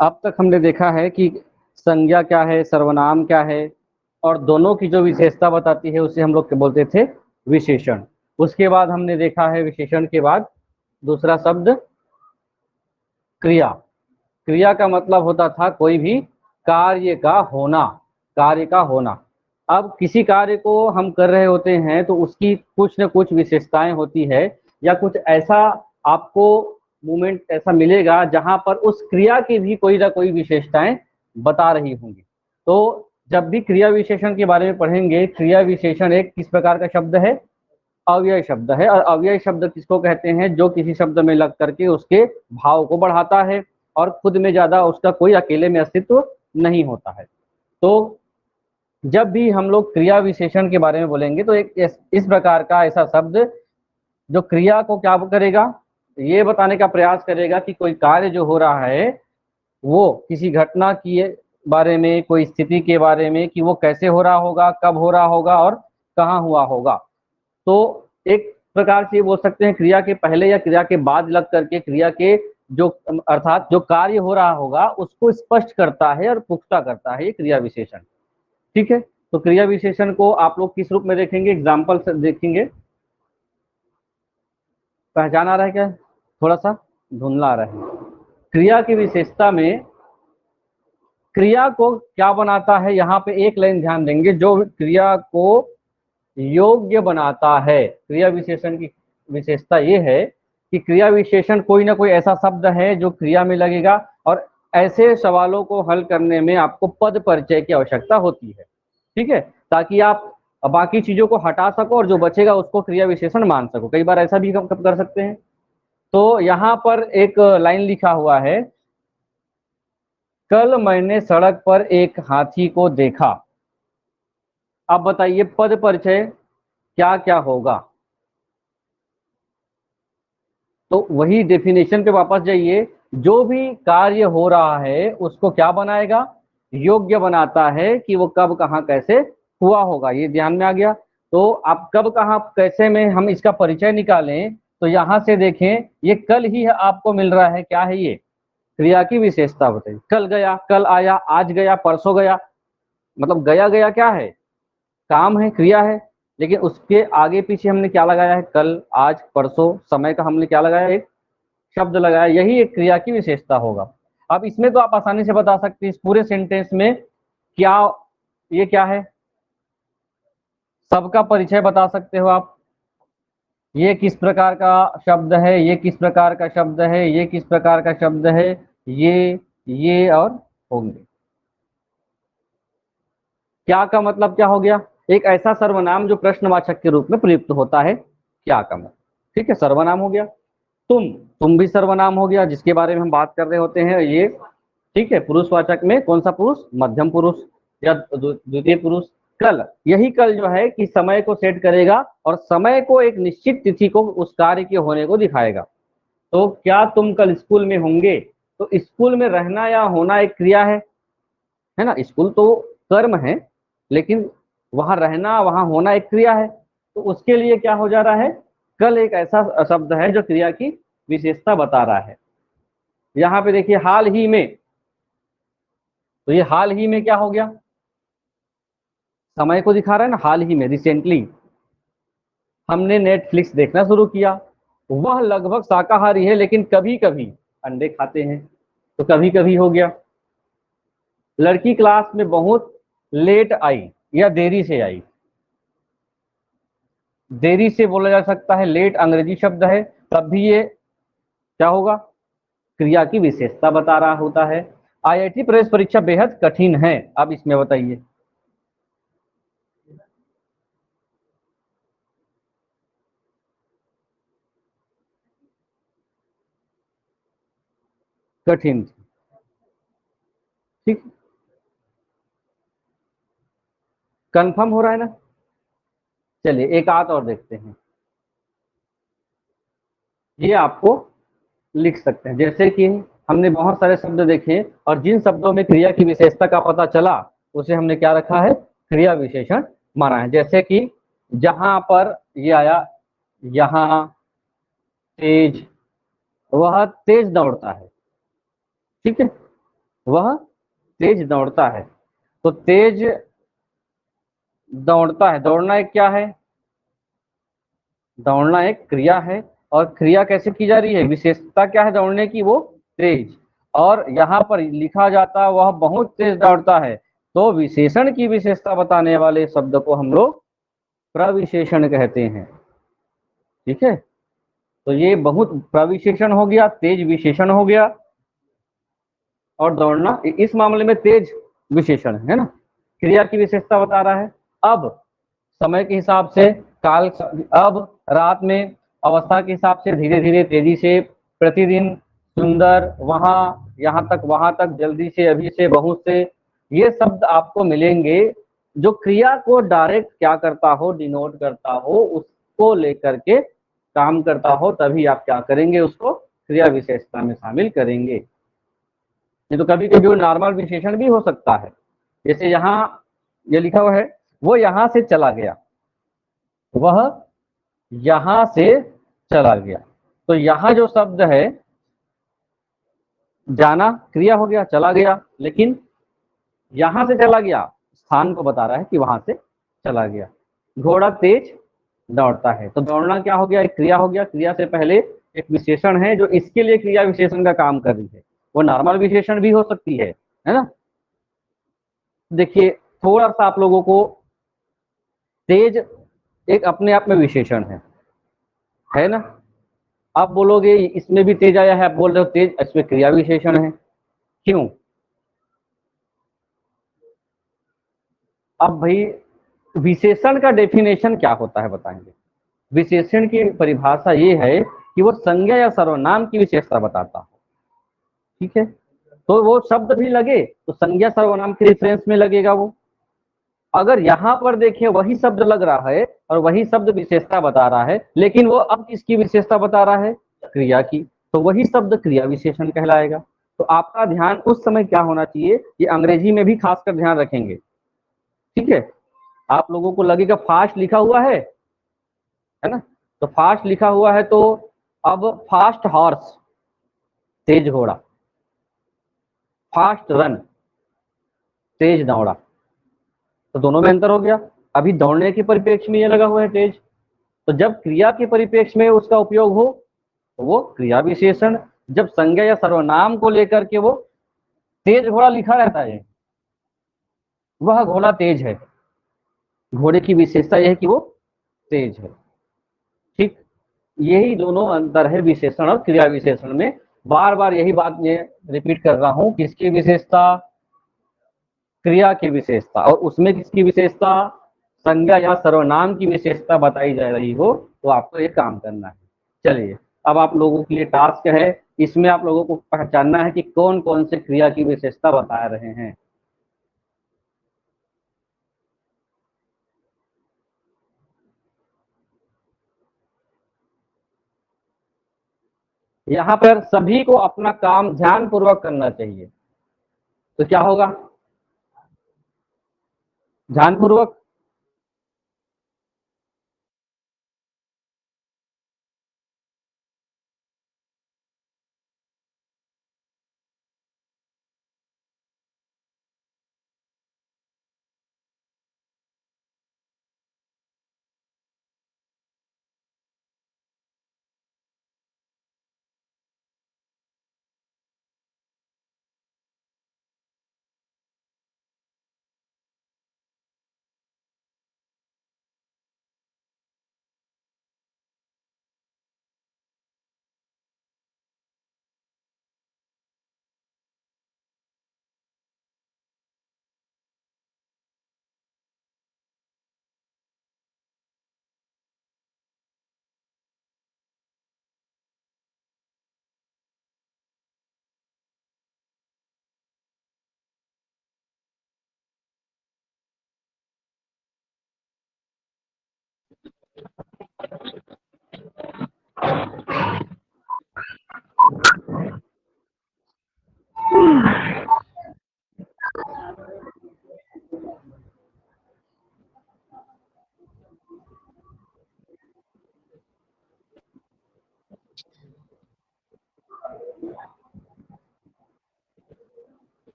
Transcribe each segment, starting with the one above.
अब तक हमने देखा है कि संज्ञा क्या है, सर्वनाम क्या है, और दोनों की जो विशेषता बताती है उसे हम लोग क्या बोलते थे, विशेषण। उसके बाद हमने देखा है विशेषण के बाद दूसरा शब्द क्रिया। क्रिया का मतलब होता था कोई भी कार्य का होना, कार्य का होना। अब किसी कार्य को हम कर रहे होते हैं तो उसकी कुछ न कुछ विशेषताएं होती है, या कुछ ऐसा आपको मूवमेंट ऐसा मिलेगा जहां पर उस क्रिया की भी कोई ना कोई विशेषताएं बता रही होंगी। तो जब भी क्रिया विशेषण के बारे में पढ़ेंगे, क्रिया विशेषण एक किस प्रकार का शब्द है, अव्यय शब्द है। और अव्यय शब्द किसको कहते हैं, जो किसी शब्द में लग करके उसके भाव को बढ़ाता है और खुद में ज्यादा उसका कोई अकेले में अस्तित्व नहीं होता है। तो जब भी हम लोग क्रिया विशेषण के बारे में बोलेंगे तो एक इस प्रकार का ऐसा शब्द जो क्रिया को क्या करेगा, ये बताने का प्रयास करेगा कि कोई कार्य जो हो रहा है वो किसी घटना की बारे में, कोई स्थिति के बारे में, कि वो कैसे हो रहा होगा, कब हो रहा होगा और कहाँ हुआ होगा। तो एक प्रकार से बोल सकते हैं क्रिया के पहले या क्रिया के बाद लग करके क्रिया के जो अर्थात जो कार्य हो रहा होगा उसको स्पष्ट करता है और पुख्ता करता है ये क्रिया विशेषण। ठीक है, तो क्रिया विशेषण को आप लोग किस रूप में देखेंगे, एग्जाम्पल से देखेंगे। पहचान आ रहा है क्या, थोड़ा सा धुंधला आ रहा है। क्रिया की विशेषता में क्रिया को क्या बनाता है, यहाँ पे एक लाइन ध्यान देंगे, जो क्रिया को योग्य बनाता है। क्रिया विशेषण की विशेषता ये है कि क्रिया विशेषण कोई ना कोई ऐसा शब्द है जो क्रिया में लगेगा, और ऐसे सवालों को हल करने में आपको पद परिचय की आवश्यकता होती है। ठीक है, ताकि आप बाकी चीजों को हटा सको और जो बचेगा उसको क्रिया विशेषण मान सको। कई बार ऐसा भी हम कर सकते हैं। तो यहाँ पर एक लाइन लिखा हुआ है, कल मैंने सड़क पर एक हाथी को देखा। अब बताइए पद परिचय क्या क्या होगा। तो वही डेफिनेशन पे वापस जाइए, जो भी कार्य हो रहा है उसको क्या बनाएगा, योग्य बनाता है कि वो कब कहाँ कैसे हुआ होगा। ये ध्यान में आ गया। तो आप कब कहाँ कैसे में हम इसका परिचय निकालें, तो यहां से देखें, ये कल ही आपको मिल रहा है। क्या है ये, क्रिया की विशेषता बताइए। कल गया, कल आया, आज गया, परसों गया। मतलब गया गया क्या है, काम है, क्रिया है, लेकिन उसके आगे पीछे हमने क्या लगाया है, कल, आज, परसों, समय का हमने क्या लगाया, एक शब्द लगाया। यही एक क्रिया की विशेषता होगा। अब इसमें तो आप आसानी से बता सकते हैं इस पूरे सेंटेंस में क्या, ये क्या है, सबका परिचय बता सकते हो आप। ये किस प्रकार का शब्द है, ये किस प्रकार का शब्द है, ये किस प्रकार का शब्द है, ये और होंगे। क्या का मतलब क्या हो गया, एक ऐसा सर्वनाम जो प्रश्नवाचक के रूप में प्रयुक्त होता है, क्या का मतलब। ठीक है, सर्वनाम हो गया। तुम भी सर्वनाम हो गया, जिसके बारे में हम बात कर रहे होते हैं ये। ठीक है, पुरुषवाचक में कौन सा पुरुष, मध्यम पुरुष या द्वितीय पुरुष। कल, यही कल जो है कि समय को सेट करेगा और समय को एक निश्चित तिथि को उस कार्य के होने को दिखाएगा। तो क्या तुम कल स्कूल में होंगे, तो स्कूल में रहना या होना एक क्रिया है ना। स्कूल तो कर्म है, लेकिन वहां रहना, वहां होना एक क्रिया है। तो उसके लिए क्या हो जा रहा है, कल एक ऐसा शब्द है जो क्रिया की विशेषता बता रहा है। यहाँ पे देखिए हाल ही में, तो ये हाल ही में क्या हो गया, समय को दिखा रहा है ना। हाल ही में, रिसेंटली हमने नेटफ्लिक्स देखना शुरू किया। वह लगभग शाकाहारी है लेकिन कभी कभी अंडे खाते हैं, तो कभी कभी हो गया। लड़की क्लास में बहुत लेट आई या देरी से आई। देरी से बोला जा सकता है, लेट अंग्रेजी शब्द है, तब भी ये क्या होगा, क्रिया की विशेषता बता रहा होता है। आईआईटी प्रवेश परीक्षा बेहद कठिन है, अब इसमें बताइए। कठिन, ठीक, कंफर्म हो रहा है ना। चलिए एक आध और देखते हैं। ये आपको लिख सकते हैं, जैसे कि हमने बहुत सारे शब्द देखे और जिन शब्दों में क्रिया की विशेषता का पता चला उसे हमने क्या रखा है, क्रिया विशेषण माना है। जैसे कि जहां पर ये आया, यहाँ तेज, वह तेज दौड़ता है। ठीक है, वह तेज दौड़ता है। तो तेज दौड़ता है, दौड़ना एक क्या है, दौड़ना एक क्रिया है। और क्रिया कैसे की जा रही है, विशेषता क्या है दौड़ने की, वो तेज। और यहाँ पर लिखा जाता वह बहुत तेज दौड़ता है, तो विशेषण की विशेषता बताने वाले शब्द को हम लोग प्रविशेषण कहते हैं। ठीक है, तो ये बहुत प्रविशेषण हो गया, तेज विशेषण हो गया, और दौड़ना इस मामले में तेज विशेषण है ना, क्रिया की विशेषता बता रहा है। अब समय के हिसाब से, काल, अब रात में अवस्था के हिसाब से धीरे धीरे तेजी से, प्रतिदिन, सुंदर, वहां, यहाँ तक, वहां तक, जल्दी से, अभी से, बहुत से, ये शब्द आपको मिलेंगे जो क्रिया को डायरेक्ट क्या करता हो, डिनोट करता हो, उसको लेकर के काम करता हो, तभी आप क्या करेंगे, उसको क्रिया विशेषता में शामिल करेंगे। ये तो कभी कभी वो नॉर्मल विशेषण भी हो सकता है, जैसे यहाँ ये लिखा हुआ है, वो यहां से चला गया, वह यहां से चला गया। तो यहां जो शब्द है, जाना क्रिया हो गया, चला गया, लेकिन यहां से चला गया स्थान को बता रहा है कि वहां से चला गया। घोड़ा तेज दौड़ता है, तो दौड़ना क्या हो गया, एक क्रिया हो गया, क्रिया से पहले एक विशेषण है जो इसके लिए क्रिया विशेषण का काम कर रही है। वो नॉर्मल विशेषण भी हो सकती है ना। देखिए, थोड़ा सा आप लोगों को, तेज एक अपने आप में विशेषण है ना। आप बोलोगे इसमें भी तेज आया है, आप बोल रहे हो तेज, इसमें क्रिया विशेषण है, क्यों। अब भाई, विशेषण का डेफिनेशन क्या होता है बताएंगे। विशेषण की परिभाषा ये है कि वो संज्ञा या सर्वनाम की विशेषता बताता हो। ठीक है, तो वो शब्द भी लगे तो संज्ञा सर्वनाम के रेफरेंस में लगेगा वो। अगर यहाँ पर देखिए वही शब्द लग रहा है और वही शब्द विशेषता बता रहा है, लेकिन वो अब किसकी विशेषता बता रहा है, क्रिया की, तो वही शब्द क्रिया विशेषण कहलाएगा। तो आपका ध्यान उस समय क्या होना चाहिए, ये अंग्रेजी में भी खासकर ध्यान रखेंगे। ठीक है, आप लोगों को लगेगा फास्ट लिखा हुआ है ना, तो फास्ट लिखा हुआ है, तो अब फास्ट हॉर्स तेज घोड़ा, फास्ट रन तेज दौड़ा, तो दोनों में अंतर हो गया। अभी दौड़ने के परिप्रेक्ष्य में ये लगा हुआ है तेज, तो जब क्रिया के परिप्रेक्ष्य में उसका उपयोग हो तो वो क्रिया विशेषण। जब संज्ञा या सर्वनाम को लेकर के वो तेज घोड़ा लिखा रहता है, वह घोड़ा तेज है, घोड़े की विशेषता यह है कि वो तेज है। ठीक, यही दोनों अंतर है विशेषण और क्रिया विशेषण में। बार बार यही बात मैं रिपीट कर रहा हूं, किसकी विशेषता, क्रिया की विशेषता, और उसमें किसकी विशेषता, संज्ञा या सर्वनाम की विशेषता बताई जा रही हो, तो आपको ये काम करना है। चलिए, अब आप लोगों के लिए टास्क है, इसमें आप लोगों को पहचानना है कि कौन कौन से क्रिया की विशेषता बता रहे हैं। यहाँ पर सभी को अपना काम ध्यान पूर्वक करना चाहिए। तो क्या होगा, ध्यान पूर्वक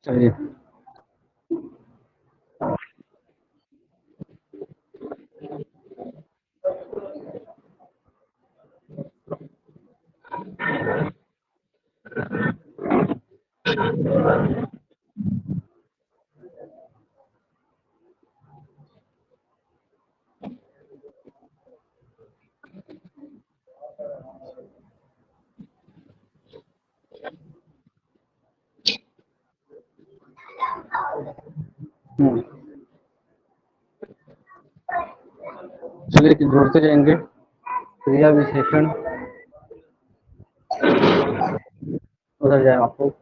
चलिए। हम्म, चलिए कि जोड़ते जाएंगे क्रिया विशेषण। उधर जाए आपको।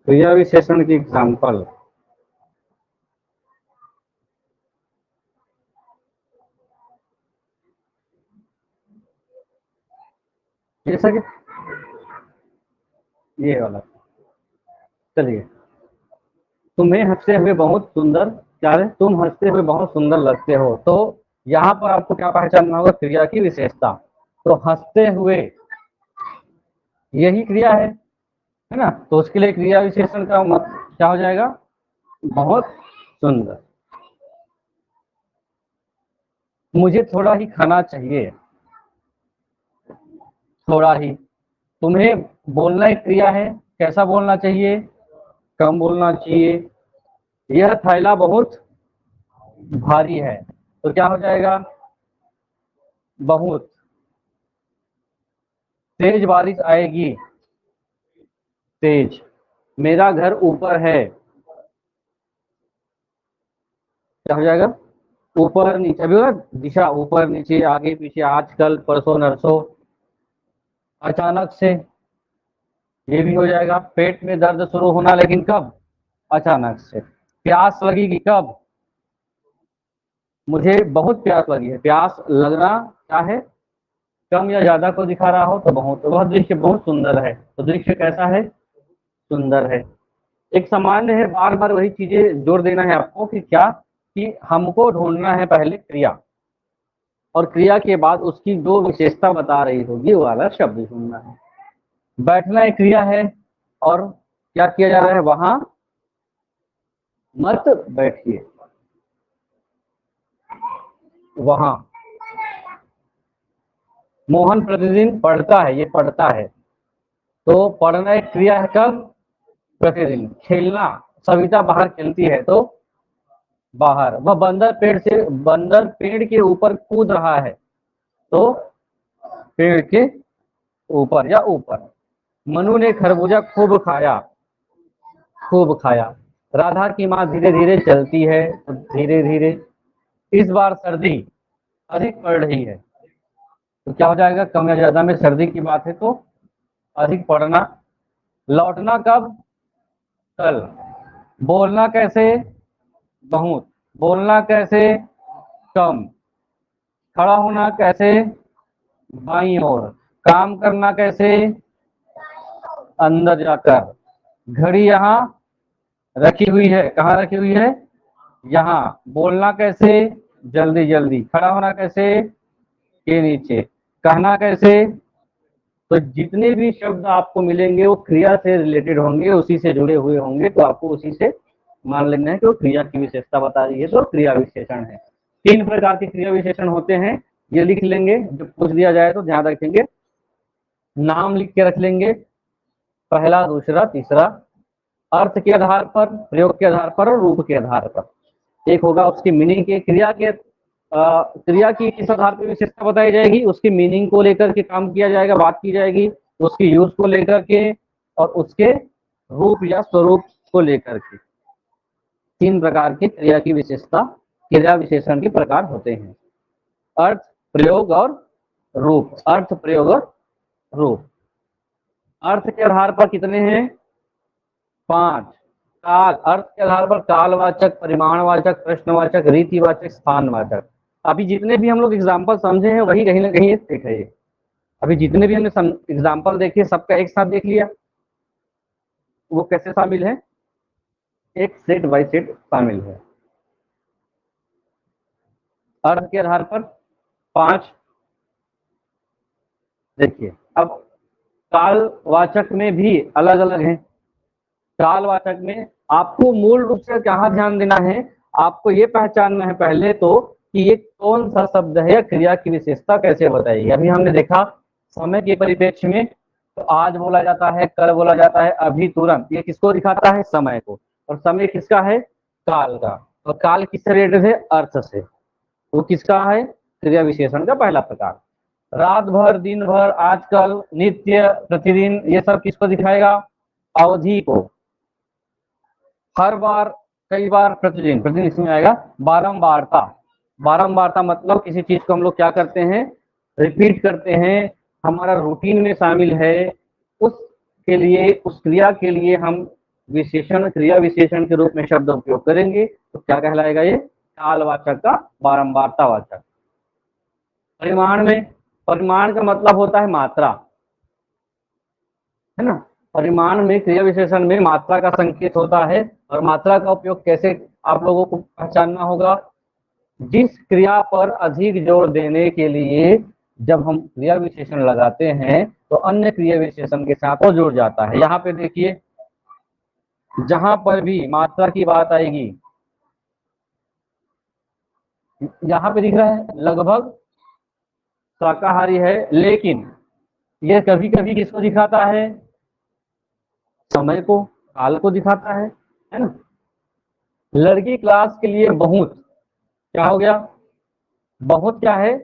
क्रिया विशेषण की एग्जाम्पल। जैसा कि ये वाला। चलिए। तुम्हें हंसते हुए बहुत सुंदर, क्या है, तुम हंसते हुए बहुत सुंदर लगते हो। तो यहाँ पर आपको क्या पहचानना होगा? क्रिया की विशेषता। तो हंसते हुए यही क्रिया है ना? तो उसके लिए क्रिया विशेषण का क्या हो जाएगा? बहुत सुंदर। मुझे थोड़ा ही खाना चाहिए, थोड़ा ही। तुम्हें बोलना एक क्रिया है, कैसा बोलना चाहिए? कम बोलना चाहिए। यह थैला बहुत भारी है, तो क्या हो जाएगा? बहुत। तेज बारिश आएगी, तेज। मेरा घर ऊपर है, क्या हो जाएगा? ऊपर नीचे। अभी होगा दिशा, ऊपर नीचे, आगे पीछे, आजकल, परसों नरसों, अचानक से, ये भी हो जाएगा। पेट में दर्द शुरू होना, लेकिन कब? अचानक से। प्यास लगेगी, कब? मुझे बहुत प्यास लगी है। प्यास लगना क्या है? कम या ज्यादा को दिखा रहा हो तो बहुत। वह दृश्य बहुत सुंदर है, तो दृश्य कैसा है? सुंदर है। एक सामान्य है, बार बार वही चीजें जोड़ देना है आपको कि क्या, कि हमको ढूंढना है पहले क्रिया, और क्रिया के बाद उसकी जो विशेषता बता रही होगी वो वाला शब्द ढूंढना है। बैठना एक क्रिया है, और क्या किया जा रहा है? वहां मत बैठिए, वहां। मोहन प्रतिदिन पढ़ता है, ये पढ़ता है। तो पढ़ना एक क्रिया है, कब? प्रतिदिन। खेलना, सविता बाहर खेलती है, तो बाहर। वह बंदर पेड़ के ऊपर कूद रहा है, तो पेड़ के ऊपर या ऊपर। मनु ने खरबूजा खूब खाया, खूब खाया। राधा की माँ धीरे धीरे चलती है, तो धीरे धीरे। इस बार सर्दी अधिक पड़ रही है, तो क्या हो जाएगा? कम या ज्यादा में सर्दी की बात है, तो अधिक पड़ना। लौटना कब? कल। बोलना कैसे? बहुत। बोलना कैसे? कम। खड़ा होना कैसे? बाईं ओर। काम करना कैसे? अंदर जाकर। घड़ी यहाँ रखी हुई है, कहाँ रखी हुई है? यहाँ। बोलना कैसे? जल्दी जल्दी। खड़ा होना कैसे? के नीचे। कहना कैसे? तो जितने भी शब्द आपको मिलेंगे वो क्रिया से रिलेटेड होंगे, उसी से जुड़े हुए होंगे, तो आपको उसी से मान लेना है कि वो क्रिया की विशेषता बता रही है, तो क्रिया विशेषण है। 3 प्रकार के क्रिया विशेषण होते हैं, ये लिख लेंगे, जब पूछ दिया जाए तो ध्यान रखेंगे। नाम लिख के रख लेंगे, पहला, दूसरा, तीसरा। अर्थ के आधार पर, प्रयोग के आधार पर, और रूप के आधार पर। एक होगा उसकी मीनिंग के, क्रिया की किस आधार पर विशेषता बताई जाएगी, उसकी मीनिंग को लेकर के काम किया जाएगा, बात की जाएगी। उसकी यूज को लेकर के, और उसके रूप या स्वरूप को लेकर के। 3 प्रकार के क्रिया की विशेषता, क्रिया विशेषण के प्रकार होते हैं। अर्थ, प्रयोग और रूप। अर्थ, प्रयोग और रूप। अर्थ के आधार पर कितने हैं? 5। काल, अर्थ के आधार पर कालवाचक, परिमाणवाचक, प्रश्नवाचक, रीतिवाचक, स्थानवाचक। अभी जितने भी हम लोग एग्जाम्पल समझे हैं वही कहीं ना कहीं एक सेट है ये। अभी जितने भी हमने एग्जाम्पल देखे सबका एक साथ देख लिया, वो कैसे शामिल है? एक सेट बाय सेट शामिल है। अर्थ के आधार पर 5। देखिए अब कालवाचक में भी अलग अलग है। कालवाचक में आपको मूल रूप से कहाँ ध्यान देना है, आपको ये पहचानना है पहले तो कि ये कौन सा शब्द है या क्रिया की विशेषता कैसे बताएगी। अभी हमने देखा समय के परिप्रेक्ष्य में तो आज बोला जाता है, कल बोला जाता है, अभी, तुरंत। ये किसको दिखाता है? समय को। और समय किसका है? काल का। और काल किससे रिलेटेड है? अर्थ से। वो किसका है? क्रिया विशेषण का पहला प्रकार। रात भर, दिन भर, आजकल, नित्य, प्रतिदिन, ये सब किसको दिखाएगा? अवधि को। हर बार, कई बार, प्रतिदिन, प्रतिदिन इसमें आएगा। बारंबारता, बारंबारता मतलब किसी चीज को हम लोग क्या करते हैं? रिपीट करते हैं, हमारा रूटीन में शामिल है। उसके लिए, उस क्रिया के लिए हम विशेषण, क्रिया विशेषण के रूप में शब्द उपयोग करेंगे तो क्या कहलाएगा? ये कालवाचक का बारंबारतावाचक। परिमाण में, परिमाण का मतलब होता है मात्रा, है ना। परिमाण में, क्रिया विशेषण में मात्रा का संकेत होता है। और मात्रा का उपयोग कैसे आप लोगों को पहचानना होगा? जिस क्रिया पर अधिक जोर देने के लिए जब हम क्रिया विशेषण लगाते हैं तो अन्य क्रिया विशेषण के साथ वो जुड़ जाता है। यहाँ पे देखिए, जहां पर भी मात्रा की बात आएगी, यहाँ पे दिख रहा है लगभग शाकाहारी है, लेकिन यह कभी कभी किसको दिखाता है? समय को, काल को दिखाता है ना। लड़की क्लास के लिए बहुत, क्या हो गया? बहुत क्या है?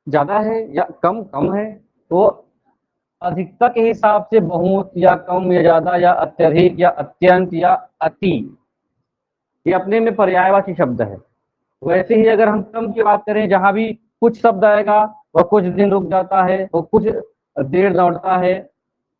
ज्यादा है या कम? कम है। तो अधिकता के हिसाब से बहुत या कम या ज्यादा या अत्यधिक या अत्यंत या अति, ये अपने में पर्यायवाची शब्द है। वैसे ही अगर हम कम की बात करें, जहां भी कुछ शब्द आएगा वह कुछ दिन रुक जाता है, वो कुछ देर दौड़ता है,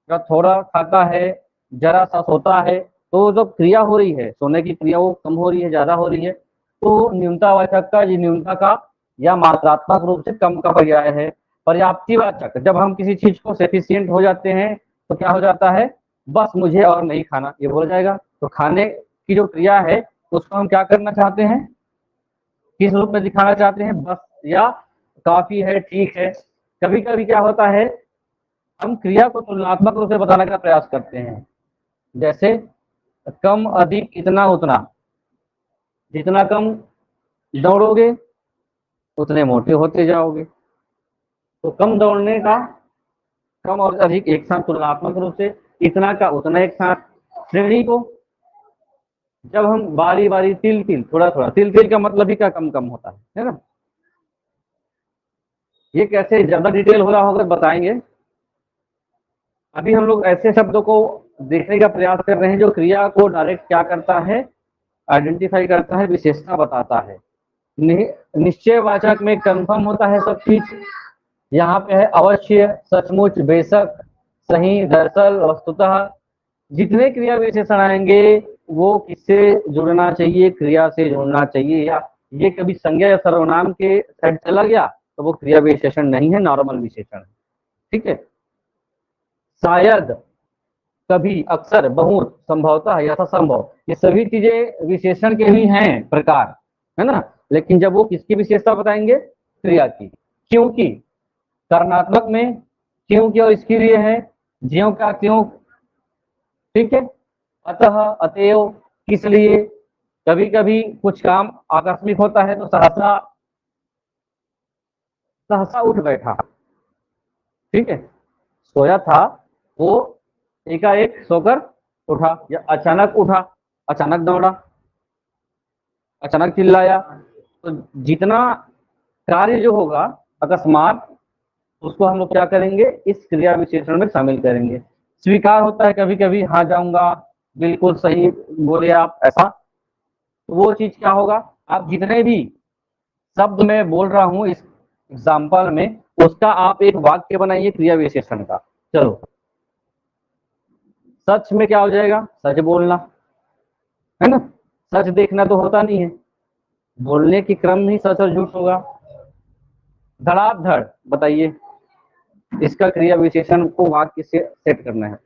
या थोड़ा खाता है, जरा सा सोता है, तो जो क्रिया हो रही है, सोने की क्रिया, वो कम हो रही है, ज्यादा हो रही है। तो न्यूनतावाचक का, ये न्यूनता का या मात्रात्मक रूप से कम का पर्याय है। पर्याप्तिवाचक, जब हम किसी चीज को सफिशिएंट हो जाते हैं तो क्या हो जाता है? बस मुझे और नहीं खाना, ये बोला जाएगा। तो खाने की जो क्रिया है उसको हम क्या करना चाहते हैं? किस रूप में दिखाना चाहते हैं? बस या काफी है, ठीक है। कभी कभी क्या होता है, हम क्रिया को तुलनात्मक रूप से बताने का प्रयास करते हैं। जैसे कम, अधिक, इतना, उतना। जितना कम दौड़ोगे उतने मोटे होते जाओगे। तो कम दौड़ने का, कम और अधिक एक साथ तुलनात्मक रूप से, इतना का उतना एक साथ। श्रेणी को जब हम बारी बारी, तिल तिल, थोड़ा थोड़ा, तिल तिल का मतलब ही क्या? कम कम होता है ना। ये कैसे ज्यादा डिटेल हो रहा होगा बताएंगे। अभी हम लोग ऐसे शब्दों को देखने का प्रयास कर रहे हैं जो क्रिया को डायरेक्ट क्या करता है? आइडेंटिफाई करता है, विशेषता बताता है। निश्चयवाचक में कंफर्म होता है सब चीज। यहाँ पे है अवश्य, सचमुच, बेशक, सही, दरअसल, वस्तुतः। जितने क्रिया विशेषण आएंगे वो किससे जुड़ना चाहिए? क्रिया से जुड़ना चाहिए। या ये कभी संज्ञा या सर्वनाम के साइड चला गया तो वो क्रिया विशेषण नहीं है, नॉर्मल विशेषण है। ठीक है। शायद, कभी, अक्सर, बहुत, संभवतः, यथासंभव, ये सभी चीजें विशेषण के ही हैं प्रकार, है ना। लेकिन जब वो किसकी विशेषता बताएंगे? क्रिया की। क्योंकि कारणात्मक में क्योंकि और इसके लिए है, ज्यों का क्यों। ठीक है। अतः, अतएव, किस लिए। कभी कभी कुछ काम आकस्मिक होता है तो सहसा, सहसा उठ बैठा। ठीक है। सोया था, वो एकाएक सोकर उठा, या अचानक उठा, अचानक दौड़ा, अचानक चिल्लाया। तो जितना कार्य जो होगा अकस्मात, उसको हम लोग क्या करेंगे, इस क्रिया विशेषण में शामिल करेंगे। स्वीकार होता है कभी कभी, हाँ जाऊंगा, बिल्कुल सही बोले आप, ऐसा। तो वो चीज क्या होगा, आप जितने भी शब्द मैं बोल रहा हूँ इस एग्जाम्पल में, उसका आप एक वाक्य बनाइए क्रिया विशेषण का। चलो, सच में क्या हो जाएगा, सच बोलना, है ना। सच देखना तो होता नहीं है, बोलने की क्रम में ही सच और झूठ होगा। धड़ाधड़, बताइए, इसका क्रिया विशेषण को वाक्य से सेट करना है।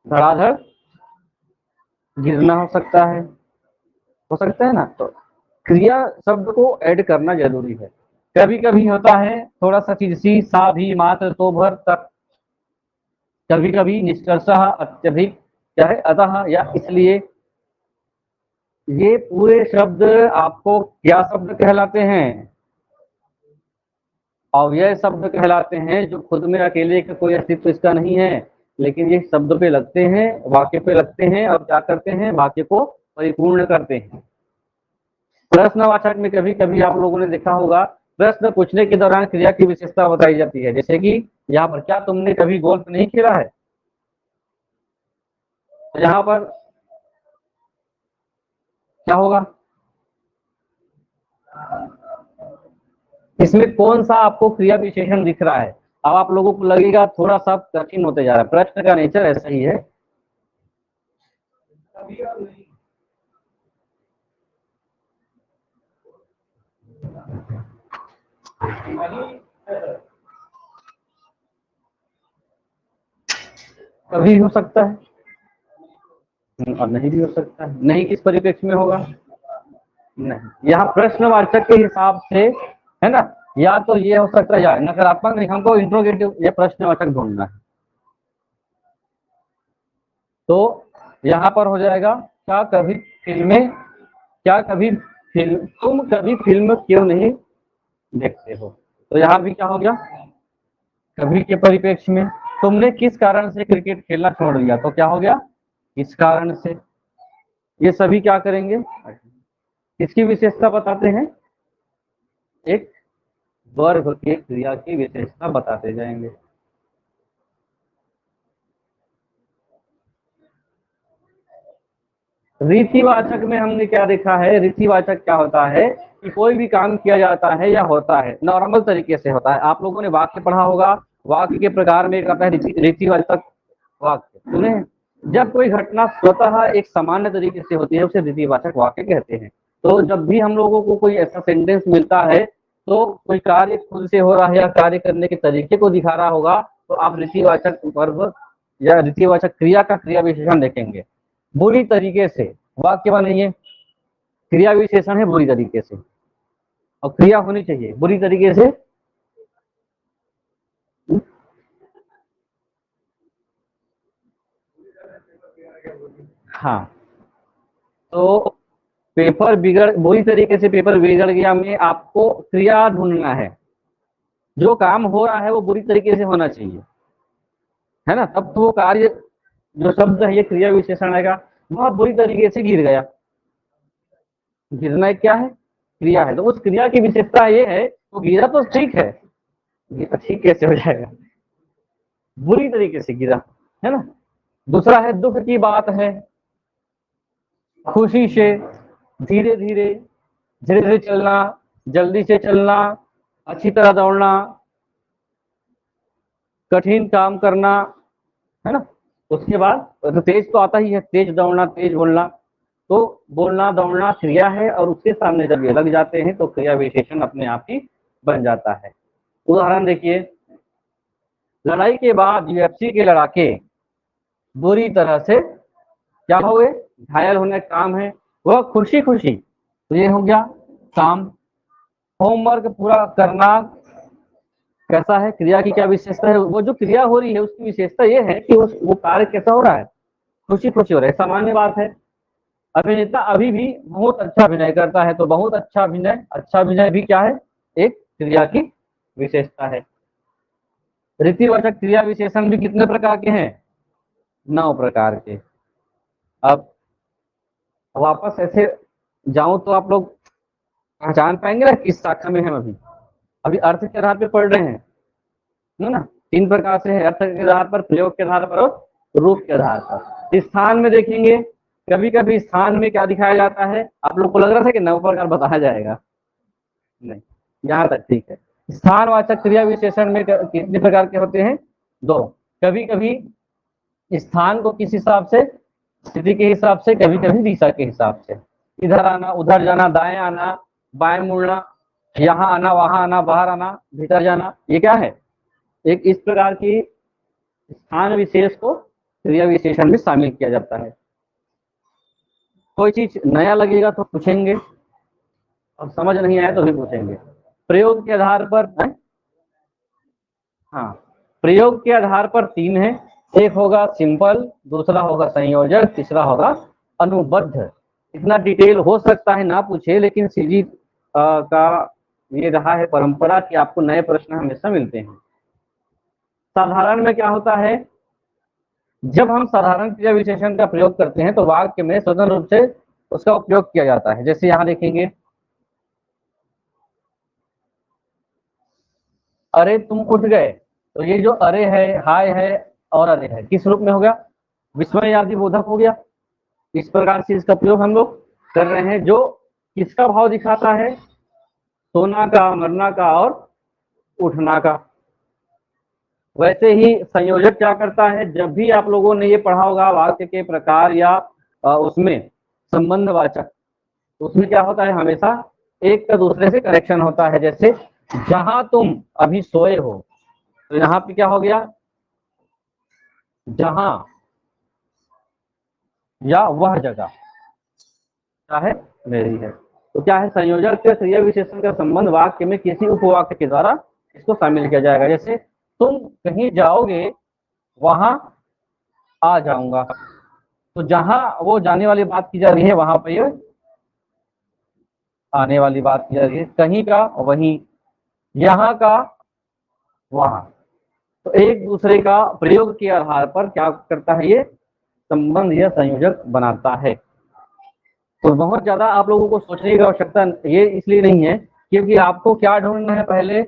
धड़ाधड़ गिरना हो सकता है ना। तो क्रिया शब्द को ऐड करना जरूरी है। कभी कभी होता है थोड़ा सा चीज सी, सा भी, मात्र, तो, भर, तक। कभी कभी निष्कर्षः, अत्यधिक, क्या है, अतः, या इसलिए। ये पूरे शब्द आपको क्या शब्द कहलाते हैं, अव्यय शब्द कहलाते हैं, जो खुद में अकेले का कोई अस्तित्व इसका नहीं है, लेकिन ये शब्द पे लगते हैं, वाक्य पे लगते हैं, और क्या करते हैं, वाक्य को परिपूर्ण करते हैं। प्रश्नवाचक में कभी कभी आप लोगों ने देखा होगा, प्रश्न पूछने के दौरान क्रिया की विशेषता बताई जाती है। जैसे कि यहाँ पर, क्या तुमने कभी गोल्फ नहीं खेला है, तो यहाँ पर क्या होगा, इसमें कौन सा आपको क्रिया विशेषण दिख रहा है। अब आप लोगों को लगेगा थोड़ा सा कठिन होते जा रहा है, प्रश्न का नेचर ऐसा ही है। कभी हो सकता है और नहीं भी हो सकता है। नहीं किस परिप्रेक्ष्य में होगा, नहीं, यहाँ प्रश्नवाचक के हिसाब से, है ना, या तो ये हो सकता है, या नकारात्मक नहीं, हमको इंट्रोगेटिव या प्रश्नवाचक ढूंढना है। तो यहाँ पर हो जाएगा, क्या कभी फिल्में, क्या कभी फिल्म, तुम कभी फिल्म क्यों नहीं देखते हो। तो यहाँ भी क्या हो गया, कभी के परिप्रेक्ष्य में। तुमने किस कारण से क्रिकेट खेलना छोड़ दिया, तो क्या हो गया, इस कारण से। ये सभी क्या करेंगे, इसकी विशेषता बताते हैं, एक वर्ग के क्रिया की विशेषता बताते जाएंगे। रीतिवाचक में हमने क्या देखा है, रीतिवाचक क्या होता है कि कोई भी काम किया जाता है या होता है नॉर्मल तरीके से होता है। आप लोगों ने वाक्य पढ़ा होगा, वाक्य के प्रकार में एक आता है रीतिवाचक वाक्य, सुने। जब कोई घटना स्वतः एक सामान्य तरीके से होती है, उसे रीतिवाचक वाक्य कहते हैं। तो जब भी हम लोगों को कोई ऐसा सेंटेंस मिलता है, तो कोई कार्य खुद से हो रहा है या कार्य करने के तरीके को दिखा रहा होगा, तो आप रीतिवाचक वर्ब या रीतिवाचक क्रिया का क्रिया विशेषण देखेंगे। बुरी तरीके से वाक्य बनाइए, क्रिया विशेषण है बुरी तरीके से, और क्रिया होनी चाहिए बुरी तरीके से। हाँ, तो पेपर बिगड़, बुरी तरीके से पेपर बिगड़ गया में आपको क्रिया ढूंढना है। जो काम हो रहा है वो बुरी तरीके से होना चाहिए, है ना, तब तो वो कार्य, जो शब्द है ये क्रिया विशेषण आएगा। वह बुरी तरीके से गिर गया, गिरना क्या है, क्रिया है, तो उस क्रिया की विशेषता ये है, वो गिरा तो ठीक है, गिरा ठीक कैसे हो जाएगा, बुरी तरीके से गिरा, है ना। दूसरा है, दुख की बात है, खुशी से, धीरे धीरे, धीरे धीरे चलना, जल्दी से चलना, अच्छी तरह दौड़ना, कठिन काम करना, है ना। उसके बाद तो तेज तो आता ही है, तेज दौड़ना, तेज बोलना। तो बोलना दौड़ना क्रिया है, और उसके सामने जब ये लग जाते हैं तो क्रिया विशेषण अपने आप ही बन जाता है। उदाहरण देखिए, लड़ाई के बाद यूएफसी के लड़ाके बुरी तरह से क्या हो गए, घायल होने का काम है, वह खुशी खुशी, तो ये हो गया काम। होमवर्क पूरा करना कैसा है, क्रिया की क्या विशेषता है, वो जो क्रिया हो रही है उसकी विशेषता ये है कि वो कार्य कैसा हो रहा है, खुशी खुशी हो रहा है, सामान्य बात है। अभिनेता अभी भी बहुत अच्छा अभिनय करता है, तो बहुत अच्छा अभिनय, अच्छा अभिनय भी क्या है, एक क्रिया की विशेषता है। रीतिवाचक क्रिया विशेषण भी कितने प्रकार के हैं, 9 प्रकार के। अब वापस ऐसे जाऊं तो आप लोग पहचान पाएंगे ना किस शाखा में हम अभी अभी अर्थ के आधार पे पढ़ रहे हैं, है ना। 3 प्रकार से है, अर्थ के आधार पर, प्रयोग के आधार पर और रूप के आधार पर। स्थान में देखेंगे, कभी कभी स्थान में क्या दिखाया जाता है, आप लोग को लग रहा था कि 9 प्रकार बताया जाएगा, नहीं, यहाँ तक ठीक है। स्थानवाचक क्रिया विशेषण में कितने प्रकार के होते हैं, 2। कभी कभी स्थान को किस हिसाब से, स्थिति के हिसाब से, कभी कभी दिशा के हिसाब से, इधर आना, उधर जाना, दाएं आना, बाएं मुड़ना, यहाँ आना, वहां आना, बाहर आना, भीतर जाना, ये क्या है, एक इस प्रकार की स्थान विशेष को क्रिया विशेषण में शामिल किया जाता है। कोई चीज नया लगेगा तो पूछेंगे, और समझ नहीं आया तो भी पूछेंगे। प्रयोग के आधार पर है? हाँ, प्रयोग के आधार पर 3 है, एक होगा सिंपल, दूसरा होगा संयोजक, तीसरा होगा अनुबद्ध। इतना डिटेल हो सकता है ना पूछे, लेकिन सीजी का ये रहा है परंपरा कि आपको नए प्रश्न हमेशा मिलते हैं। साधारण में क्या होता है, जब हम साधारण क्रिया विशेषण का प्रयोग करते हैं तो वाक्य में स्वतंत्र रूप से उसका उपयोग किया जाता है। जैसे यहाँ देखेंगे, अरे तुम उठ गए, तो ये जो अरे है, हाय है और अरे है, किस रूप में हो गया, विस्मय आदि बोधक हो गया। इस प्रकार से इसका प्रयोग हम लोग कर रहे हैं, जो किसका भाव दिखाता है, सोना का, मरना का और उठना का। वैसे ही संयोजक क्या करता है, जब भी आप लोगों ने ये पढ़ा होगा वाक्य के प्रकार या उसमें संबंधवाचक, उसमें क्या होता है, हमेशा एक का दूसरे से कनेक्शन होता है। जैसे जहां तुम अभी सोए हो, तो यहाँ पे क्या हो गया, जहां या वह जगह क्या है, मेरी है। तो क्या है, संयोजक के क्रिया विशेषण का संबंध वाक्य में किसी उपवाक्य के द्वारा इसको शामिल किया जाएगा। जैसे तुम कहीं जाओगे, वहां आ जाऊंगा, तो जहां वो जाने वाली बात की जा रही है, वहां पर ये आने वाली बात की जा रही है। कहीं का वहीं, यहाँ का वहां, तो एक दूसरे का प्रयोग के आधार पर क्या करता है, ये संबंध या संयोजक बनाता है। तो बहुत ज्यादा आप लोगों को सोचने की आवश्यकता ये इसलिए नहीं है, क्योंकि आपको क्या ढूंढना है, पहले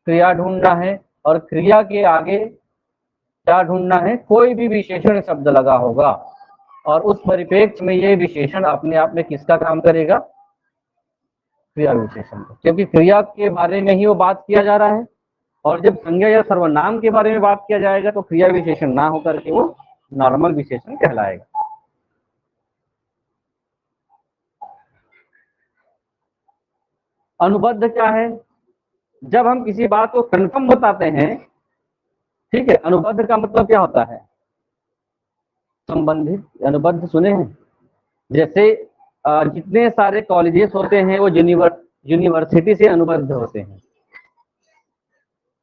क्रिया ढूंढना है, और क्रिया के आगे क्या ढूंढना है, कोई भी विशेषण शब्द लगा होगा, और उस परिप्रेक्ष्य में ये विशेषण अपने आप में किसका काम करेगा, क्रिया विशेषण, क्योंकि क्रिया के बारे में ही वो बात किया जा रहा है। और जब संज्ञा या सर्वनाम के बारे में बात किया जाएगा तो क्रिया विशेषण ना होकर के वो नॉर्मल विशेषण कहलाएगा। अनुबद्ध क्या है, जब हम किसी बात को कंफर्म बताते हैं, ठीक है, अनुबद्ध का मतलब क्या होता है, संबंधित। अनुबद्ध सुने हैं, जैसे जितने सारे कॉलेजेस होते हैं वो यूनिवर्सिटी से अनुबद्ध होते हैं,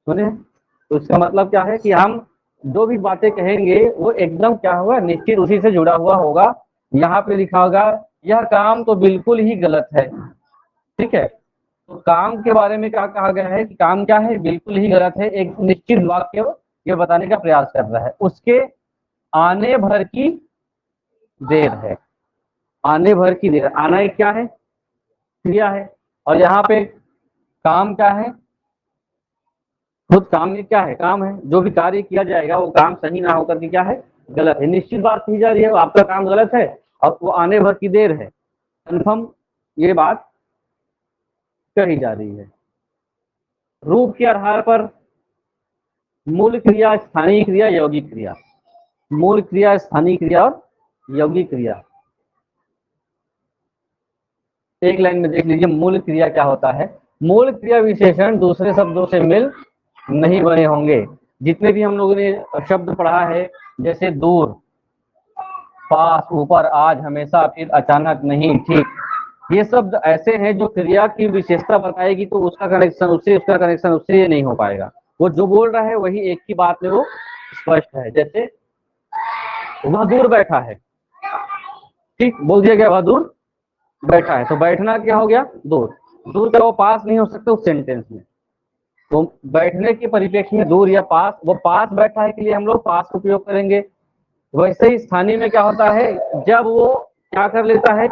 सुने। तो इसका मतलब क्या है कि हम जो भी बातें कहेंगे वो एकदम क्या होगा, निश्चित उसी से जुड़ा हुआ होगा। यहाँ पे लिखा होगा यह काम तो बिल्कुल ही गलत है, ठीक है, तो काम के बारे में क्या कहा गया है कि काम क्या है, बिल्कुल ही गलत है, एक निश्चित वाक्य ये बताने का प्रयास कर रहा है। उसके आने भर की देर है, आने भर की देर, आना एक क्या है, क्रिया है, और यहाँ पे काम क्या है, खुद काम ये क्या है, काम है। जो भी कार्य किया जाएगा वो काम सही ना होकर के क्या है, गलत है। निश्चित बात की जा रही है, आपका काम गलत है और वो आने भर की देर है, कन्फर्म ये बात कही जा रही है। रूप के आधार पर मूल क्रिया, स्थानीय क्रिया, यौगिक क्रिया। मूल क्रिया, स्थानीय क्रिया और यौगिक क्रिया। एक लाइन में देख लीजिए, मूल क्रिया क्या होता है। मूल क्रिया विशेषण दूसरे शब्दों से मिल नहीं बने होंगे। जितने भी हम लोगों ने शब्द पढ़ा है, जैसे दूर, पास, ऊपर, आज, हमेशा, फिर, अचानक, नहीं, ठीक, ये शब्द ऐसे हैं जो क्रिया की विशेषता बताएगी, तो उसका कनेक्शन उससे, उसका कनेक्शन उससे नहीं हो पाएगा। वो जो बोल रहा है वही एक की बात में वो स्पष्ट है। जैसे वह दूर बैठा है, ठीक, बोल दिया गया वह दूर बैठा है, तो बैठना क्या हो गया, दूर। दूर का वो पास नहीं हो सकता उस सेंटेंस में, तो बैठने के परिप्रेक्ष्य में दूर या पास, वो पास बैठा है के लिए हम लोग पास का उपयोग करेंगे। वैसे ही स्थानीय में क्या होता है, जब वो क्या कर लेता है,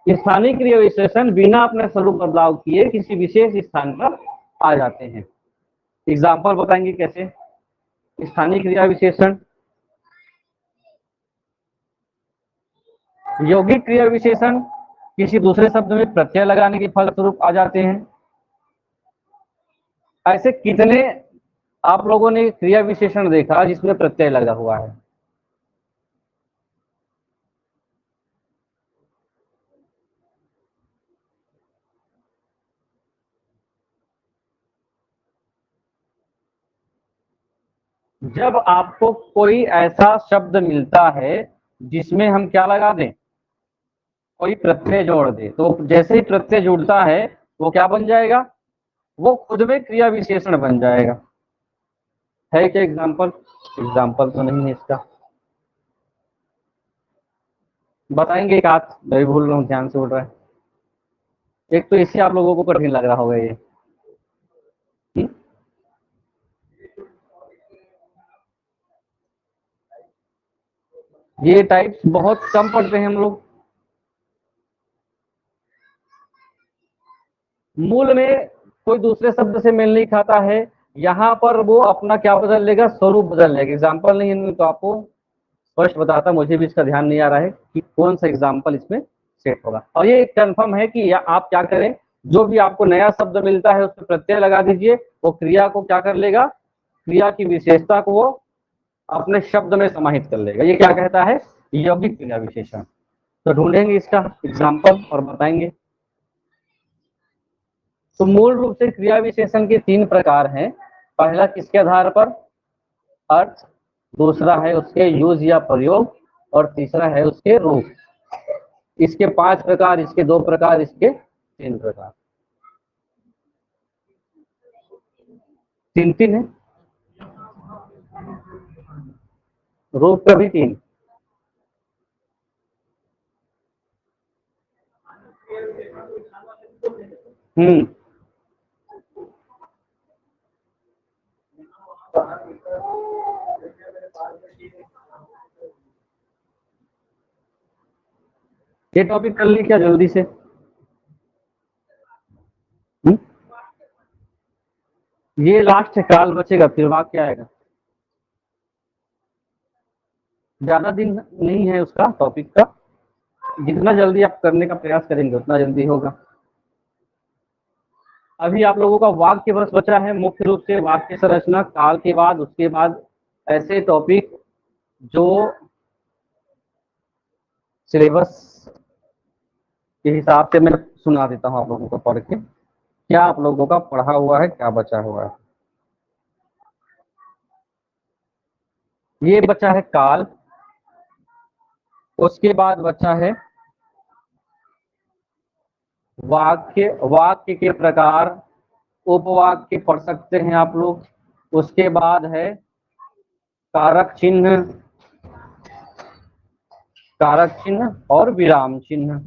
स्थानिक क्रिया विशेषण बिना अपने स्वरूप बदलाव किए किसी विशेष स्थान पर आ जाते हैं। एग्जाम्पल बताएंगे कैसे स्थानिक क्रिया विशेषण। यौगिक क्रिया विशेषण किसी दूसरे शब्द में प्रत्यय लगाने के फलस्वरूप आ जाते हैं। ऐसे कितने आप लोगों ने क्रिया विशेषण देखा जिसमें प्रत्यय लगा हुआ है? जब आपको कोई ऐसा शब्द मिलता है जिसमें हम क्या लगा दें, कोई प्रत्यय जोड़ दे, तो जैसे ही प्रत्यय जुड़ता है वो क्या बन जाएगा, वो खुद में क्रिया विशेषण बन जाएगा। है क्या एग्जाम्पल? एग्जाम्पल तो नहीं है इसका, बताएंगे एक आध, मैं भी भूल रहा हूँ, ध्यान से उड़ रहा है। एक तो इससे आप लोगों को कठिन लग रहा होगा ये। ये टाइप्स बहुत कम पढ़ते हैं हम लोग। मूल में कोई दूसरे शब्द से मेल नहीं खाता है, यहाँ पर वो अपना क्या बदल लेगा, स्वरूप बदल लेगा। एग्जाम्पल नहीं है तो आपको स्पष्ट बताता, मुझे भी इसका ध्यान नहीं आ रहा है कि कौन सा एग्जाम्पल इसमें सेट होगा। और ये कंफर्म है कि आप क्या करें, जो भी आपको नया शब्द मिलता है उसमें प्रत्यय लगा दीजिए, वो क्रिया को क्या कर लेगा, क्रिया की विशेषता को वो अपने शब्द में समाहित कर लेगा। ये क्या कहता है, यौगिक क्रिया विशेषण। तो ढूंढेंगे इसका एग्जाम्पल और बताएंगे। तो मूल रूप से क्रिया विशेषण के तीन प्रकार हैं। पहला किसके आधार पर, अर्थ, दूसरा है उसके यूज या प्रयोग, और तीसरा है उसके रूप। इसके 5 प्रकार, इसके 2 प्रकार, इसके 3 प्रकार, 3 है। रूप का भी 3। हम्म, ये टॉपिक कर ली क्या जल्दी से? ये लास्ट काल बचेगा, फिर वाक्य आएगा। ज्यादा दिन नहीं है उसका टॉपिक का, जितना जल्दी आप करने का प्रयास करेंगे उतना जल्दी होगा। अभी आप लोगों का वाक्य बस बचा है, मुख्य रूप से वाक्य संरचना, काल के बाद, उसके बाद ऐसे टॉपिक जो सिलेबस के हिसाब से मैं सुना देता हूँ आप लोगों को पढ़ के, क्या आप लोगों का पढ़ा हुआ है, क्या बचा हुआ है। ये बचा है काल, उसके बाद बचा है वाक्य, वाक्य के प्रकार, उपवाक्य पढ़ सकते हैं आप लोग। उसके बाद है कारक चिन्ह, कारक चिन्ह और विराम चिन्ह।